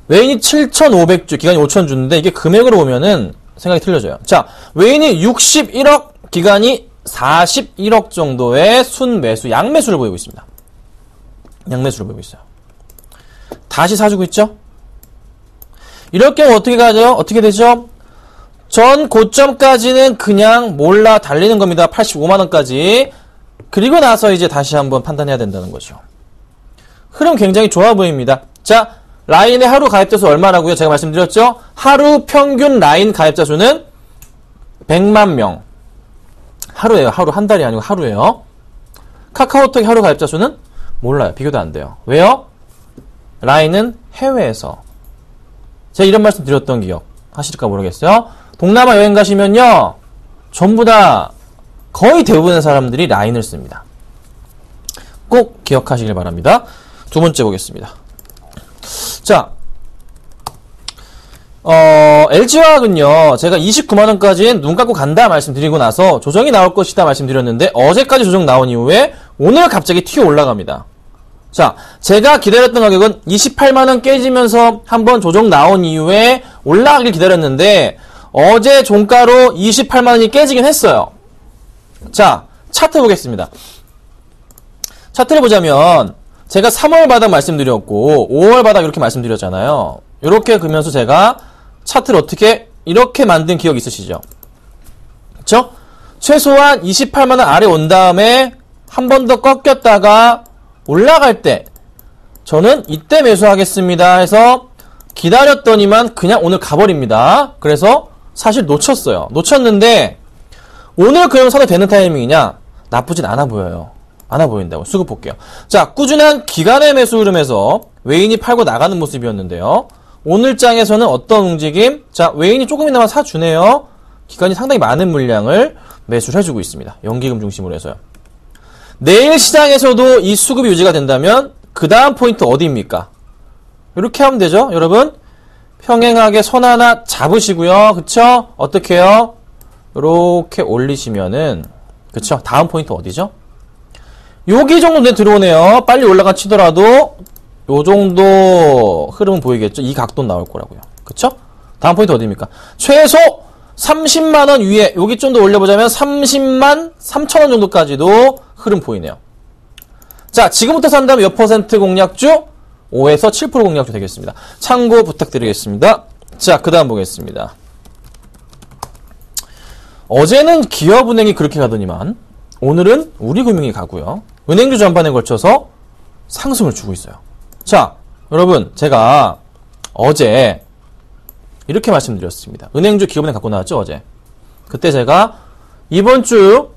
외인이 7,500주, 기관이 5,000주인데 이게 금액으로 보면은 생각이 틀려져요. 자, 외인이 61억, 기관이 41억 정도의 순매수, 양매수를 보이고 있습니다. 양매수를 보이고 있어요. 다시 사주고 있죠? 이럴 경우 어떻게 가죠? 어떻게 되죠? 전 고점까지는 그냥 몰라 달리는 겁니다. 85만원까지. 그리고 나서 이제 다시 한번 판단해야 된다는 거죠. 흐름 굉장히 좋아 보입니다. 자, 라인의 하루 가입자 수 얼마라고요? 제가 말씀드렸죠? 하루 평균 라인 가입자 수는 100만 명. 하루예요. 하루, 한 달이 아니고 하루예요. 카카오톡 하루 가입자 수는 몰라요. 비교도 안 돼요. 왜요? 라인은 해외에서. 제가 이런 말씀 드렸던 기억 하실까 모르겠어요. 동남아 여행 가시면요, 전부 다 거의 대부분의 사람들이 라인을 씁니다. 꼭 기억하시길 바랍니다. 두 번째 보겠습니다. 자, LG화학은요, 제가 29만원까지는 눈 감고 간다 말씀드리고 나서 조정이 나올 것이다 말씀드렸는데, 어제까지 조정 나온 이후에 오늘 갑자기 튀어 올라갑니다. 자, 제가 기다렸던 가격은 28만원 깨지면서 한번 조정 나온 이후에 올라가길 기다렸는데, 어제 종가로 28만원이 깨지긴 했어요. 자, 차트 보겠습니다. 차트를 보자면 제가 3월 바닥 말씀드렸고 5월 바닥 이렇게 말씀드렸잖아요. 이렇게 그러면서 제가 차트를 어떻게 이렇게 만든 기억 있으시죠? 그쵸? 최소한 28만원 아래 온 다음에 한 번 더 꺾였다가 올라갈 때 저는 이때 매수하겠습니다 해서 기다렸더니만 그냥 오늘 가버립니다. 그래서 사실 놓쳤어요. 놓쳤는데 오늘 그럼 사도 되는 타이밍이냐? 나쁘진 않아 보여요. 않아 보인다고. 수급 볼게요. 자, 꾸준한 기간의 매수 흐름에서 외인이 팔고 나가는 모습이었는데요. 오늘 장에서는 어떤 움직임? 자, 외인이 조금이나마 사주네요. 기관이 상당히 많은 물량을 매수를 해주고 있습니다. 연기금 중심으로 해서요. 내일 시장에서도 이 수급이 유지가 된다면 그 다음 포인트 어디입니까? 이렇게 하면 되죠, 여러분. 평행하게 선 하나 잡으시고요. 그쵸? 어떻게 해요? 이렇게 올리시면은, 그쵸? 다음 포인트 어디죠? 여기 정도 눈에 들어오네요. 빨리 올라가 치더라도 요 정도 흐름은 보이겠죠? 이 각도 나올 거라고요. 그쵸? 다음 포인트 어디입니까? 최소 30만원 위에, 여기 좀 더 올려보자면 30만 3천원 정도까지도 흐름 보이네요. 자, 지금부터 산다면 몇 퍼센트 공략주? 5에서 7% 공략주 되겠습니다. 참고 부탁드리겠습니다. 자, 그 다음 보겠습니다. 어제는 기업은행이 그렇게 가더니만 오늘은 우리금융이 가고요. 은행주 전반에 걸쳐서 상승을 주고 있어요. 자, 여러분, 제가 어제 이렇게 말씀드렸습니다. 은행주 기업은행 갖고 나왔죠, 어제. 그때 제가 이번 주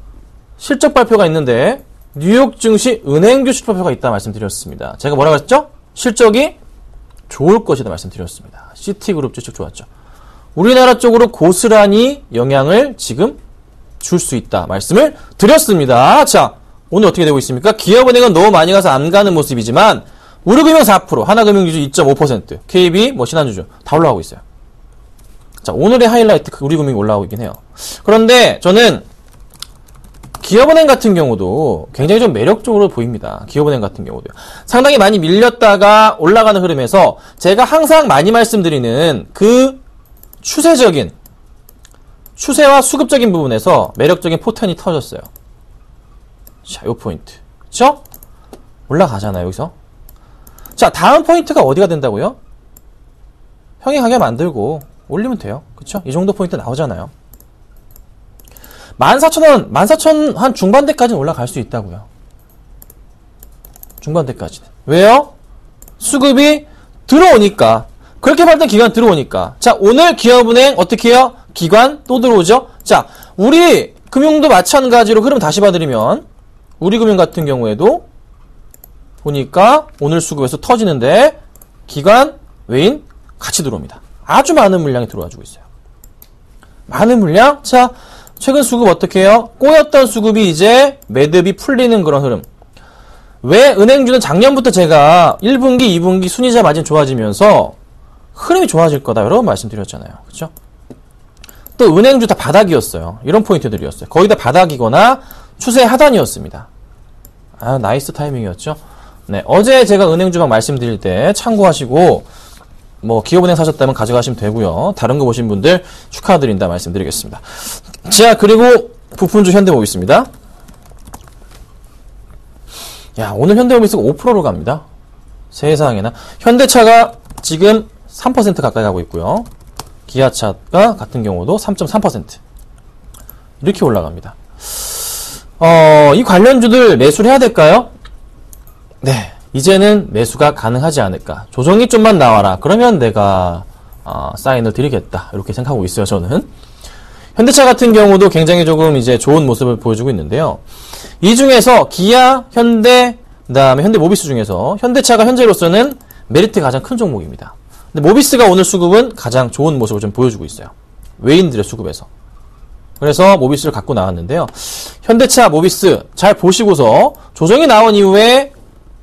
실적 발표가 있는데 뉴욕 증시 은행주 실적 발표가 있다 말씀드렸습니다. 제가 뭐라고 했죠? 실적이 좋을 것이다 말씀드렸습니다. 시티그룹 실적 좋았죠. 우리나라 쪽으로 고스란히 영향을 지금 줄 수 있다 말씀을 드렸습니다. 자, 오늘 어떻게 되고 있습니까? 기업은행은 너무 많이 가서 안 가는 모습이지만 우리금융 4%, 하나금융주주 2.5%, KB, 신한주주 다 올라가고 있어요. 자, 오늘의 하이라이트 우리금융이 올라오고 있긴 해요. 그런데 저는 기업은행 같은 경우도 굉장히 좀 매력적으로 보입니다. 기업은행 같은 경우도요. 상당히 많이 밀렸다가 올라가는 흐름에서 제가 항상 많이 말씀드리는 그 추세와 수급적인 부분에서 매력적인 포텐이 터졌어요. 자, 요 포인트. 그쵸? 올라가잖아요, 여기서. 자, 다음 포인트가 어디가 된다고요? 형이 가게 만들고 올리면 돼요. 그쵸? 이 정도 포인트 나오잖아요. 14,000원, 14,000 한 중반대까지는 올라갈 수 있다고요. 중반대까지는. 왜요? 수급이 들어오니까. 그렇게 봤던 기관 들어오니까. 자, 오늘 기업은행 어떻게 해요? 기관 또 들어오죠? 자, 우리 금융도 마찬가지로 흐름 다시 봐드리면 우리금융 같은 경우에도 보니까 오늘 수급에서 터지는데 기관, 외인 같이 들어옵니다. 아주 많은 물량이 들어와주고 있어요. 많은 물량? 자, 최근 수급 어떻게 해요? 꼬였던 수급이 이제 매듭이 풀리는 그런 흐름. 왜 은행주는 작년부터 제가 1분기, 2분기 순이자 마진 좋아지면서 흐름이 좋아질 거다 여러 번 말씀드렸잖아요. 그렇죠? 또 은행주 다 바닥이었어요. 이런 포인트들이었어요. 거의 다 바닥이거나 추세 하단이었습니다. 아, 나이스 타이밍이었죠. 네, 어제 제가 은행주만 말씀드릴 때 참고하시고 뭐 기업은행 사셨다면 가져가시면 되고요. 다른 거 보신 분들 축하드린다 말씀드리겠습니다. 자, 그리고 부품주 현대모비스입니다. 야, 오늘 현대모비스가 5%로 갑니다. 세상에나. 현대차가 지금 3% 가까이 가고 있고요. 기아차가 같은 경우도 3.3% 이렇게 올라갑니다. 이 관련주들 매수를 해야 될까요? 네, 이제는 매수가 가능하지 않을까. 조정이 좀만 나와라. 그러면 내가 사인을 드리겠다. 이렇게 생각하고 있어요, 저는. 현대차 같은 경우도 굉장히 조금 이제 좋은 모습을 보여주고 있는데요. 이 중에서 기아, 현대, 그다음에 현대모비스 중에서 현대차가 현재로서는 메리트가 가장 큰 종목입니다. 근데 모비스가 오늘 수급은 가장 좋은 모습을 좀 보여주고 있어요. 외인들의 수급에서. 그래서 모비스를 갖고 나왔는데요. 현대차, 모비스 잘 보시고서 조정이 나온 이후에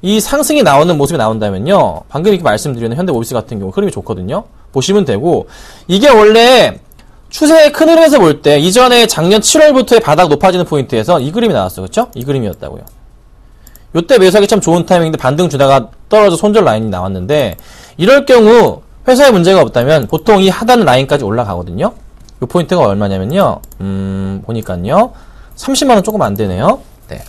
이 상승이 나오는 모습이 나온다면요. 방금 이렇게 말씀드리는 현대모비스 같은 경우 흐름이 좋거든요. 보시면 되고, 이게 원래 추세의 큰 흐름에서 볼 때 이전에 작년 7월부터의 바닥 높아지는 포인트에서 이 그림이 나왔어요. 그렇죠? 이 그림이었다고요. 요때 매수하기 참 좋은 타이밍인데 반등 주다가 떨어져 손절 라인이 나왔는데, 이럴 경우 회사에 문제가 없다면 보통 이 하단 라인까지 올라가거든요. 요 포인트가 얼마냐면요. 보니까요. 30만원 조금 안 되네요. 네.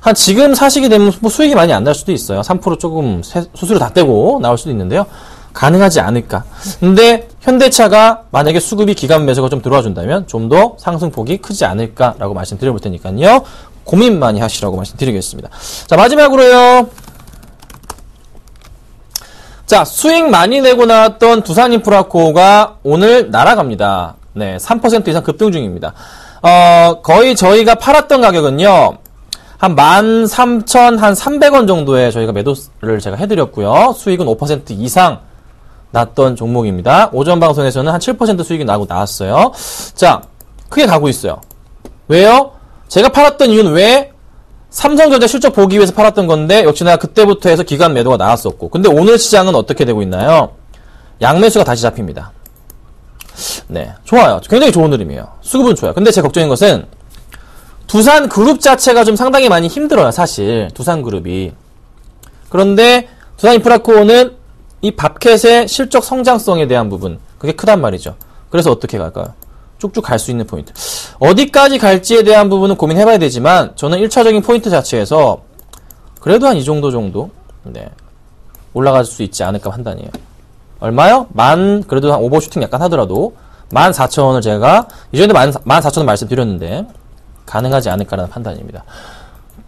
한 지금 사시게 되면 뭐 수익이 많이 안 날 수도 있어요. 3% 조금 수수료 다 떼고 나올 수도 있는데요. 가능하지 않을까. 근데 현대차가 만약에 수급이 기간 매수가 좀 들어와 준다면 좀 더 상승폭이 크지 않을까라고 말씀드려볼 테니까요. 고민 많이 하시라고 말씀드리겠습니다. 자, 마지막으로요. 자, 수익 많이 내고 나왔던 두산인프라코가 오늘 날아갑니다. 네, 3% 이상 급등 중입니다. 거의 저희가 팔았던 가격은요. 한 13,300원 정도에 저희가 매도를 제가 해드렸고요. 수익은 5% 이상 났던 종목입니다. 오전 방송에서는 한 7% 수익이 나고 나왔어요. 자, 크게 가고 있어요. 왜요? 제가 팔았던 이유는 왜? 삼성전자 실적 보기 위해서 팔았던 건데 역시나 그때부터 해서 기간 매도가 나왔었고, 근데 오늘 시장은 어떻게 되고 있나요? 양매수가 다시 잡힙니다. 네, 좋아요. 굉장히 좋은 흐름이에요. 수급은 좋아요. 근데 제 걱정인 것은 두산그룹 자체가 좀 상당히 많이 힘들어요, 사실. 두산그룹이. 그런데 두산인프라코어는 이 밥캣의 실적 성장성에 대한 부분, 그게 크단 말이죠. 그래서 어떻게 갈까요? 쭉쭉 갈 수 있는 포인트. 어디까지 갈지에 대한 부분은 고민해봐야 되지만, 저는 1차적인 포인트 자체에서 그래도 한 이 정도, 네, 올라갈 수 있지 않을까 판단이에요. 얼마요? 그래도 한 오버슈팅 약간 하더라도, 14,000원을 제가, 이전에 14,000원 말씀드렸는데, 가능하지 않을까라는 판단입니다.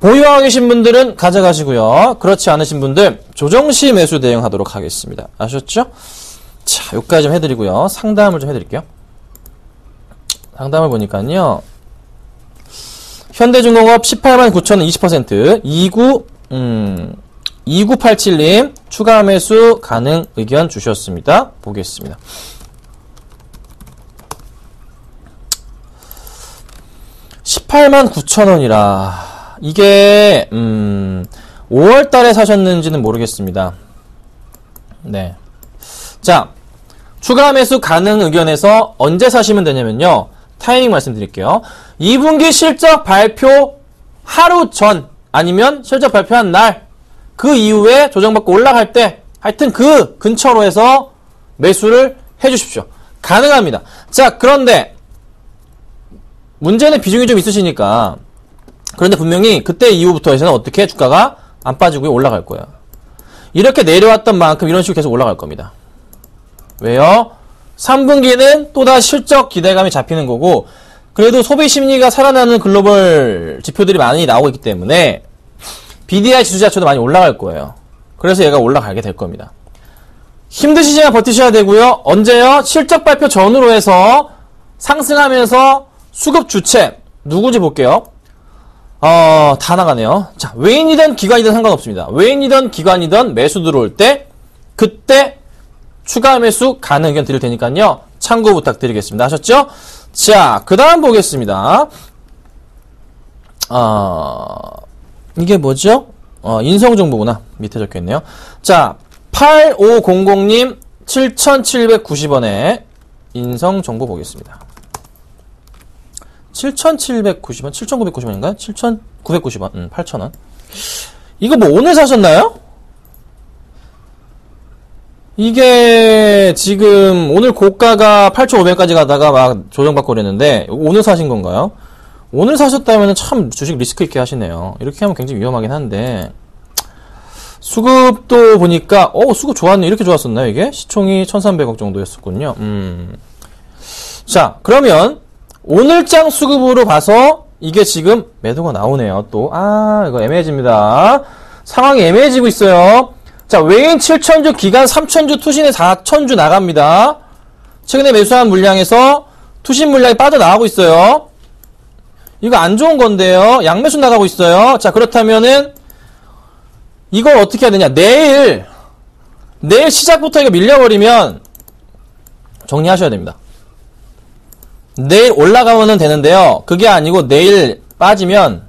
보유하고 계신 분들은 가져가시고요. 그렇지 않으신 분들, 조정시 매수 대응하도록 하겠습니다. 아셨죠? 자, 여기까지 좀 해드리고요. 상담을 좀 해드릴게요. 상담을 보니까요. 현대중공업 189,000원 20%, 2987님 추가 매수 가능 의견 주셨습니다. 보겠습니다. $189,000이라 이게 5월달에 사셨는지는 모르겠습니다. 네. 자, 추가 매수 가능 의견에서 언제 사시면 되냐면요. 타이밍 말씀드릴게요. 2분기 실적 발표 하루 전 아니면 실적 발표한 날 그 이후에 조정받고 올라갈 때 하여튼 그 근처로 해서 매수를 해주십시오. 가능합니다. 자, 그런데 문제는 비중이 좀 있으시니까 그런데 분명히 그때 이후부터 해서는 어떻게 주가가 안 빠지고 올라갈 거예요. 이렇게 내려왔던 만큼 이런 식으로 계속 올라갈 겁니다. 왜요? 3분기는 또다시 실적 기대감이 잡히는 거고 그래도 소비 심리가 살아나는 글로벌 지표들이 많이 나오고 있기 때문에 BDI 지수 자체도 많이 올라갈 거예요. 그래서 얘가 올라가게 될 겁니다. 힘드시지만 버티셔야 되고요. 언제요? 실적 발표 전후로 해서 상승하면서 수급 주체 누구지 볼게요. 다 나가네요. 자, 외인이든 기관이든 상관없습니다. 외인이든 기관이든 매수 들어올 때 그때 추가 매수 가능 의견 드릴 테니까요. 참고 부탁드리겠습니다. 아셨죠? 자, 그 다음 보겠습니다. 이게 뭐죠? 인성정보구나. 밑에 적혀있네요. 자, 8500님 7,790원에 인성정보 보겠습니다. 7,790원? 7,990원인가요? 7,990원. 8,000원. 이거 뭐 오늘 사셨나요? 이게 지금 오늘 고가가 8,500까지 가다가 막 조정받고 그랬는데 오늘 사신 건가요? 오늘 사셨다면 참 주식 리스크 있게 하시네요. 이렇게 하면 굉장히 위험하긴 한데 수급도 보니까 수급 좋았네. 이렇게 좋았었나요 이게? 시총이 1,300억 정도였었군요. 자, 그러면 오늘장 수급으로 봐서 이게 지금 매도가 나오네요. 또 이거 애매해집니다. 상황이 애매해지고 있어요. 자, 외인 7,000주, 기간 3,000주, 투신에 4,000주 나갑니다. 최근에 매수한 물량에서 투신 물량이 빠져나가고 있어요. 이거 안 좋은 건데요. 양매수 나가고 있어요. 자, 그렇다면은 이걸 어떻게 해야 되냐. 내일 시작부터 이거 밀려버리면 정리하셔야 됩니다. 내일 올라가면 되는데요. 그게 아니고 내일 빠지면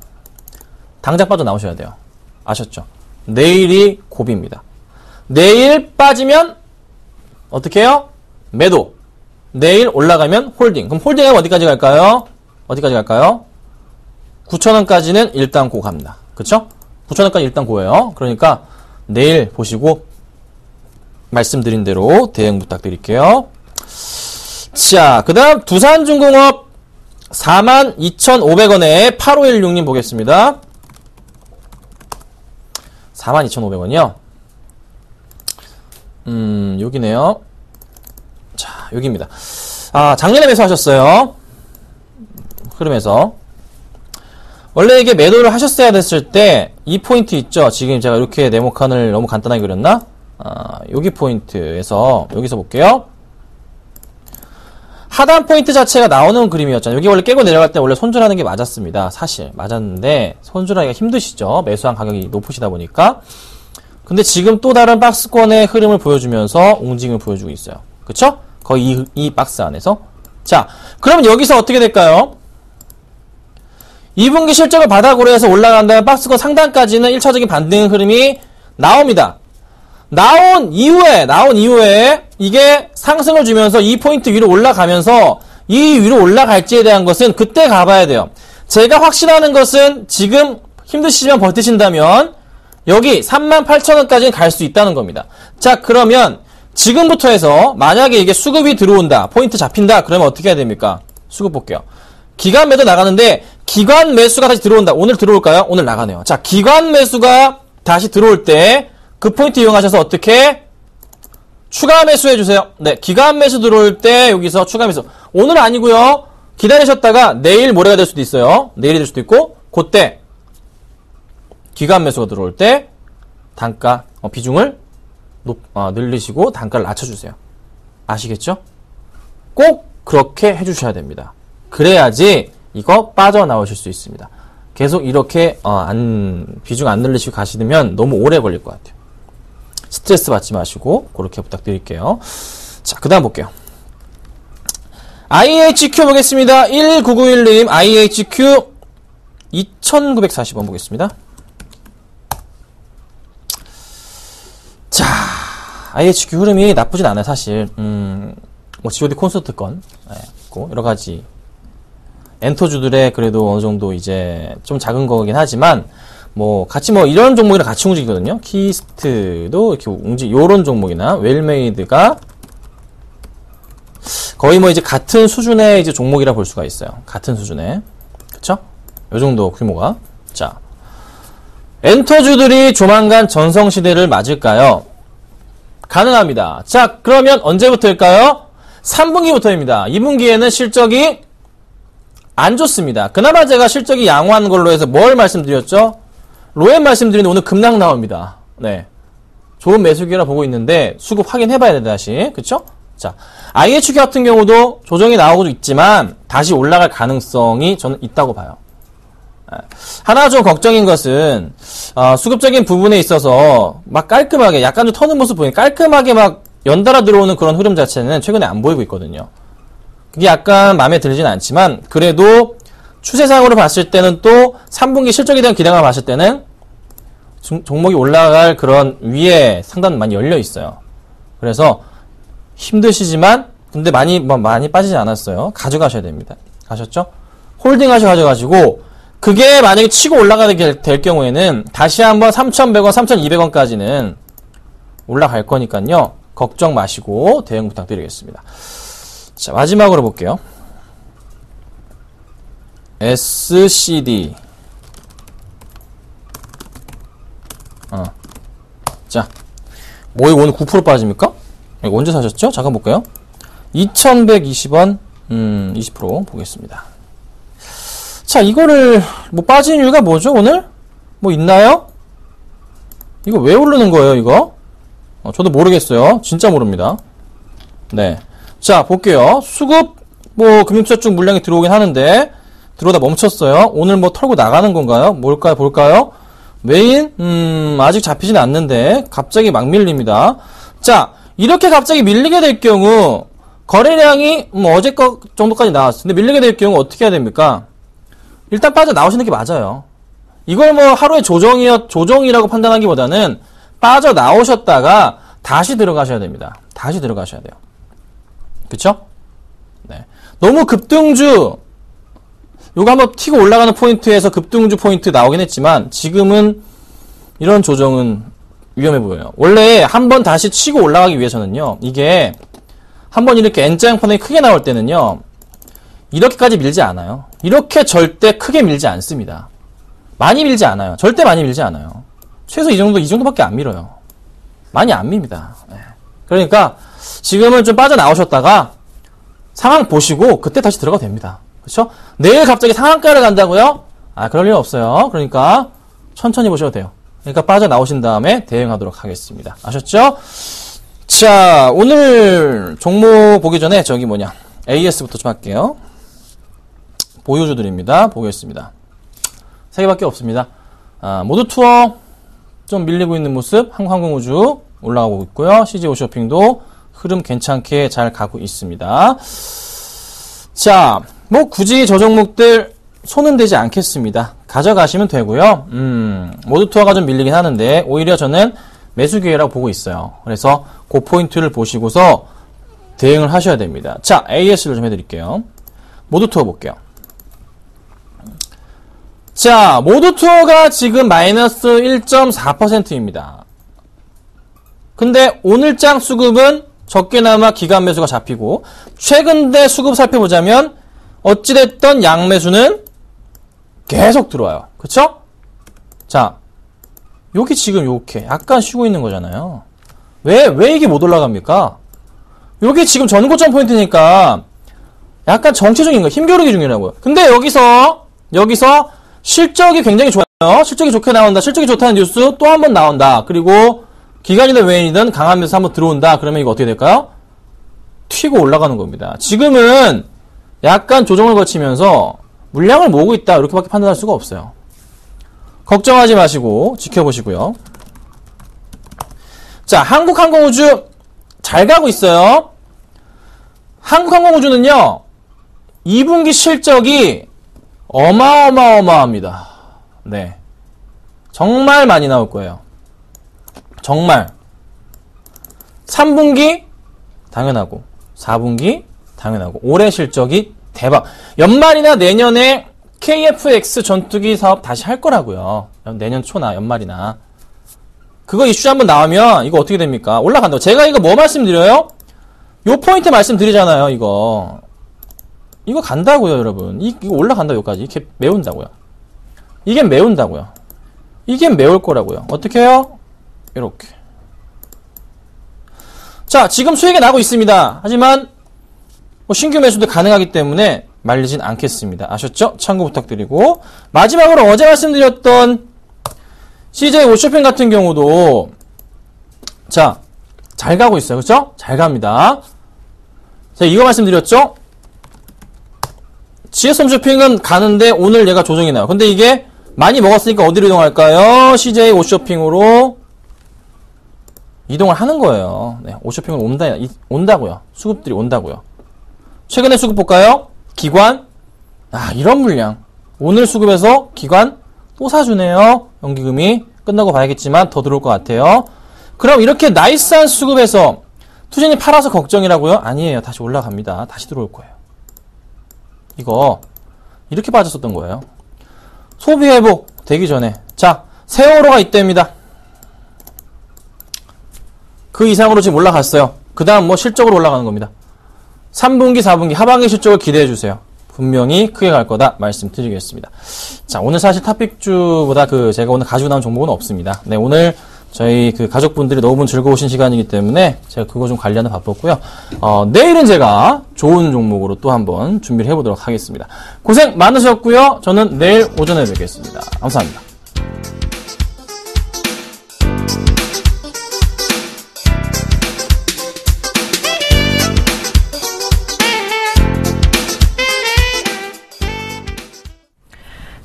당장 빠져나오셔야 돼요. 아셨죠? 내일이 고비입니다. 내일 빠지면 어떻게 해요? 매도. 내일 올라가면 홀딩. 그럼 홀딩하면 어디까지 갈까요? 9,000원까지는 일단 고 갑니다. 그쵸? 9,000원까지 일단 고예요. 그러니까 내일 보시고 말씀드린 대로 대응 부탁드릴게요. 자, 그 다음 두산중공업 42,500원에 8516님 보겠습니다. 42,500원이요. 여기네요. 자, 여기입니다. 작년에 매수하셨어요. 흐름에서. 원래 이게 매도를 하셨어야 됐을 때 이 포인트 있죠? 지금 제가 이렇게 네모칸을 너무 간단하게 그렸나? 여기 포인트에서 여기서 볼게요. 하단 포인트 자체가 나오는 그림이었잖아요. 여기 원래 깨고 내려갈 때 원래 손절하는 게 맞았습니다. 사실 맞았는데 손절하기가 힘드시죠. 매수한 가격이 높으시다 보니까. 근데 지금 또 다른 박스권의 흐름을 보여주면서 웅징을 보여주고 있어요. 그쵸? 거의 이 박스 안에서. 자, 그러면 여기서 어떻게 될까요? 2분기 실적을 바닥으로 해서 올라간다면 박스권 상단까지는 1차적인 반등 흐름이 나옵니다. 나온 이후에 이게 상승을 주면서 이 포인트 위로 올라가면서 이 위로 올라갈지에 대한 것은 그때 가봐야 돼요. 제가 확신하는 것은 지금 힘드시지만 버티신다면 여기 38,000원까지는 갈 수 있다는 겁니다. 자, 그러면 지금부터 해서 만약에 이게 수급이 들어온다, 포인트 잡힌다, 그러면 어떻게 해야 됩니까? 수급 볼게요. 기관 매도 나가는데 기관 매수가 다시 들어온다. 오늘 들어올까요? 오늘 나가네요. 자, 기관 매수가 다시 들어올 때 그 포인트 이용하셔서 어떻게? 추가 매수 해주세요. 네, 기관 매수 들어올 때 여기서 추가 매수. 오늘 아니고요. 기다리셨다가 내일 모레가 될 수도 있어요. 내일이 될 수도 있고 그때 기관 매수가 들어올 때 단가 비중을 늘리시고 단가를 낮춰주세요. 아시겠죠? 꼭 그렇게 해주셔야 됩니다. 그래야지 이거 빠져나오실 수 있습니다. 계속 이렇게 비중 안 늘리시고 가시면 너무 오래 걸릴 것 같아요. 스트레스 받지 마시고 그렇게 부탁드릴게요. 자, 그 다음 볼게요. IHQ 보겠습니다. 1991님 IHQ 2940원 보겠습니다. 자, IHQ 흐름이 나쁘진 않아요, 사실. 뭐 GOD 콘서트 건 있고 여러 가지 엔터주들의 그래도 어느 정도 이제 좀 작은 거긴 하지만 뭐 같이 뭐 이런 종목이랑 같이 움직이거든요. 키스트도 이렇게 요런 종목이나 웰메이드가 거의 뭐 이제 같은 수준의 이제 종목이라 볼 수가 있어요. 같은 수준의. 그쵸? 요 정도 규모가. 자. 엔터주들이 조만간 전성시대를 맞을까요? 가능합니다. 자, 그러면 언제부터일까요? 3분기부터입니다. 2분기에는 실적이 안 좋습니다. 그나마 제가 실적이 양호한 걸로 해서 뭘 말씀드렸죠? 로엔 말씀드리는데 오늘 급락 나옵니다. 네. 좋은 매수기라 보고 있는데 수급 확인해봐야 된다, 다시. 그쵸? 자, IHQ 같은 경우도 조정이 나오고 있지만 다시 올라갈 가능성이 저는 있다고 봐요. 하나 좀 걱정인 것은 수급적인 부분에 있어서 막 깔끔하게 약간 좀 터는 모습 보이니 깔끔하게 막 연달아 들어오는 그런 흐름 자체는 최근에 안 보이고 있거든요. 그게 약간 마음에 들진 않지만 그래도 추세상으로 봤을 때는 또 3분기 실적에 대한 기대감을 봤을 때는 종목이 올라갈 그런 위에 상단 많이 열려 있어요. 그래서 힘드시지만 근데 많이 빠지지 않았어요. 가져가셔야 됩니다. 아셨죠? 홀딩 가져가지고 그게 만약에 치고 올라가게 될 경우에는 다시 한번 3,100원, 3,200원까지는 올라갈 거니까요. 걱정 마시고 대응 부탁드리겠습니다. 자, 마지막으로 볼게요. SCD. 자, 뭐 이거 오늘 9% 빠집니까? 이거 언제 사셨죠? 잠깐 볼까요? 2,120원, 20% 보겠습니다. 자, 이거를 뭐 빠진 이유가 뭐죠, 오늘? 뭐 있나요? 이거 왜 오르는 거예요, 이거? 저도 모르겠어요. 진짜 모릅니다. 네. 자, 볼게요. 수급, 뭐, 금융투자 쪽 물량이 들어오긴 하는데, 들어오다 멈췄어요. 오늘 뭐 털고 나가는 건가요? 뭘까요? 볼까요? 메인? 아직 잡히진 않는데, 갑자기 막 밀립니다. 자, 이렇게 갑자기 밀리게 될 경우, 거래량이, 어제 거 정도까지 나왔어요. 근데 밀리게 될 경우 어떻게 해야 됩니까? 일단 빠져나오시는 게 맞아요. 이걸 뭐 하루의 조정이라고 판단하기보다는, 빠져나오셨다가, 다시 들어가셔야 됩니다. 다시 들어가셔야 돼요. 그쵸? 네. 너무 급등주, 요거 한번 튀고 올라가는 포인트에서 급등주 포인트 나오긴 했지만, 지금은 이런 조정은 위험해 보여요. 원래 한번 다시 치고 올라가기 위해서는요, 이게 한번 이렇게 N자형 패턴이 크게 나올 때는요, 이렇게까지 밀지 않아요. 이렇게 절대 크게 밀지 않습니다. 많이 밀지 않아요. 절대 많이 밀지 않아요. 최소 이 정도밖에 안 밀어요. 많이 안 밉니다. 네. 그러니까, 지금은 좀 빠져나오셨다가 상황 보시고 그때 다시 들어가도 됩니다. 그렇죠? 내일 갑자기 상한가를 간다고요? 그럴 일 없어요. 그러니까 천천히 보셔도 돼요. 그러니까 빠져나오신 다음에 대응하도록 하겠습니다. 아셨죠? 자, 오늘 종목 보기 전에 AS부터 좀 할게요. 보유주들입니다. 보겠습니다. 3개밖에 없습니다. 모두 투어 좀 밀리고 있는 모습, 항공우주 올라가고 있고요. CG오쇼핑도 흐름 괜찮게 잘 가고 있습니다. 자, 뭐 굳이 저 종목들 손은 대지 않겠습니다. 가져가시면 되고요. 모두 투어가 좀 밀리긴 하는데 오히려 저는 매수 기회라고 보고 있어요. 그래서 그 포인트를 보시고서 대응을 하셔야 됩니다. 자, AS를 좀 해드릴게요. 모두 투어 볼게요. 자, 모두 투어가 지금 마이너스 1.4%입니다. 근데 오늘장 수급은 적게나마 기간 매수가 잡히고, 최근대 수급 살펴보자면 어찌됐던 양매수는 계속 들어와요. 그쵸? 자, 여기 지금 요렇게 약간 쉬고 있는 거잖아요. 왜 이게 못 올라갑니까? 여기 지금 전고점 포인트니까 약간 정체적인 거, 힘겨루기 중이라고요. 근데 여기서 실적이 굉장히 좋아요. 실적이 좋게 나온다. 실적이 좋다는 뉴스 또 한 번 나온다. 그리고 기간이든 외인이든 강한 매수 한번 들어온다. 그러면 이거 어떻게 될까요? 튀고 올라가는 겁니다. 지금은 약간 조정을 거치면서 물량을 모으고 있다. 이렇게밖에 판단할 수가 없어요. 걱정하지 마시고 지켜보시고요. 자, 한국항공우주 잘 가고 있어요. 한국항공우주는요, 2분기 실적이 어마어마합니다. 네. 정말 많이 나올 거예요. 정말. 3분기 당연하고 4분기 당연하고 올해 실적이 대박. 연말이나 내년에 KF-X 전투기 사업 다시 할 거라고요. 내년 초나 연말이나. 그거 이슈 한번 나오면 이거 어떻게 됩니까? 올라간다고. 제가 이거 뭐 말씀드려요? 요 포인트 말씀드리잖아요. 이거 간다고요, 여러분. 이거 올라간다, 여기까지. 이렇게 메운다고요. 이게 메운다고요. 이게 메울 거라고요. 어떻게 해요? 이렇게. 자, 지금 수익이 나고 있습니다. 하지만 뭐 신규 매수도 가능하기 때문에 말리진 않겠습니다. 아셨죠? 참고 부탁드리고, 마지막으로 어제 말씀드렸던 CJ 옷쇼핑 같은 경우도 자, 잘 가고 있어요. 그렇죠? 잘 갑니다. 자, 이거 말씀드렸죠? GS 홈쇼핑은 가는데 오늘 얘가 조정이 나요. 근데 이게 많이 먹었으니까 어디로 이동할까요? CJ 옷쇼핑으로 이동을 하는 거예요. 네, 옷쇼핑은 온다고요. 수급들이 온다고요. 최근에 수급 볼까요? 기관. 이런 물량. 오늘 수급에서 기관 또 사주네요. 연기금이 끝나고 봐야겠지만 더 들어올 것 같아요. 그럼 이렇게 나이스한 수급에서 투자님 팔아서 걱정이라고요? 아니에요. 다시 올라갑니다. 다시 들어올 거예요. 이거 이렇게 빠졌었던 거예요. 소비 회복 되기 전에. 자, 세월호가 이때입니다. 그 이상으로 지금 올라갔어요. 그 다음 뭐 실적으로 올라가는 겁니다. 3분기, 4분기, 하반기 실적을 기대해 주세요. 분명히 크게 갈 거다 말씀드리겠습니다. 자, 오늘 사실 탑픽주보다 제가 오늘 가지고 나온 종목은 없습니다. 네, 오늘 저희 가족분들이 너무 즐거우신 시간이기 때문에 제가 그거 좀 관리하는 바빴고요. 내일은 제가 좋은 종목으로 또 한번 준비를 해보도록 하겠습니다. 고생 많으셨고요. 저는 내일 오전에 뵙겠습니다. 감사합니다.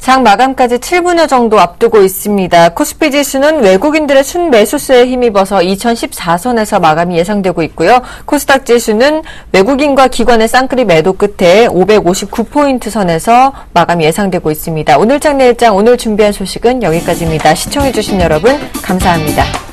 장 마감까지 7분여 정도 앞두고 있습니다. 코스피 지수는 외국인들의 순매수세에 힘입어서 2014선에서 마감이 예상되고 있고요. 코스닥 지수는 외국인과 기관의 쌍끌이 매도 끝에 559포인트 선에서 마감이 예상되고 있습니다. 오늘장 내일장 오늘 준비한 소식은 여기까지입니다. 시청해주신 여러분 감사합니다.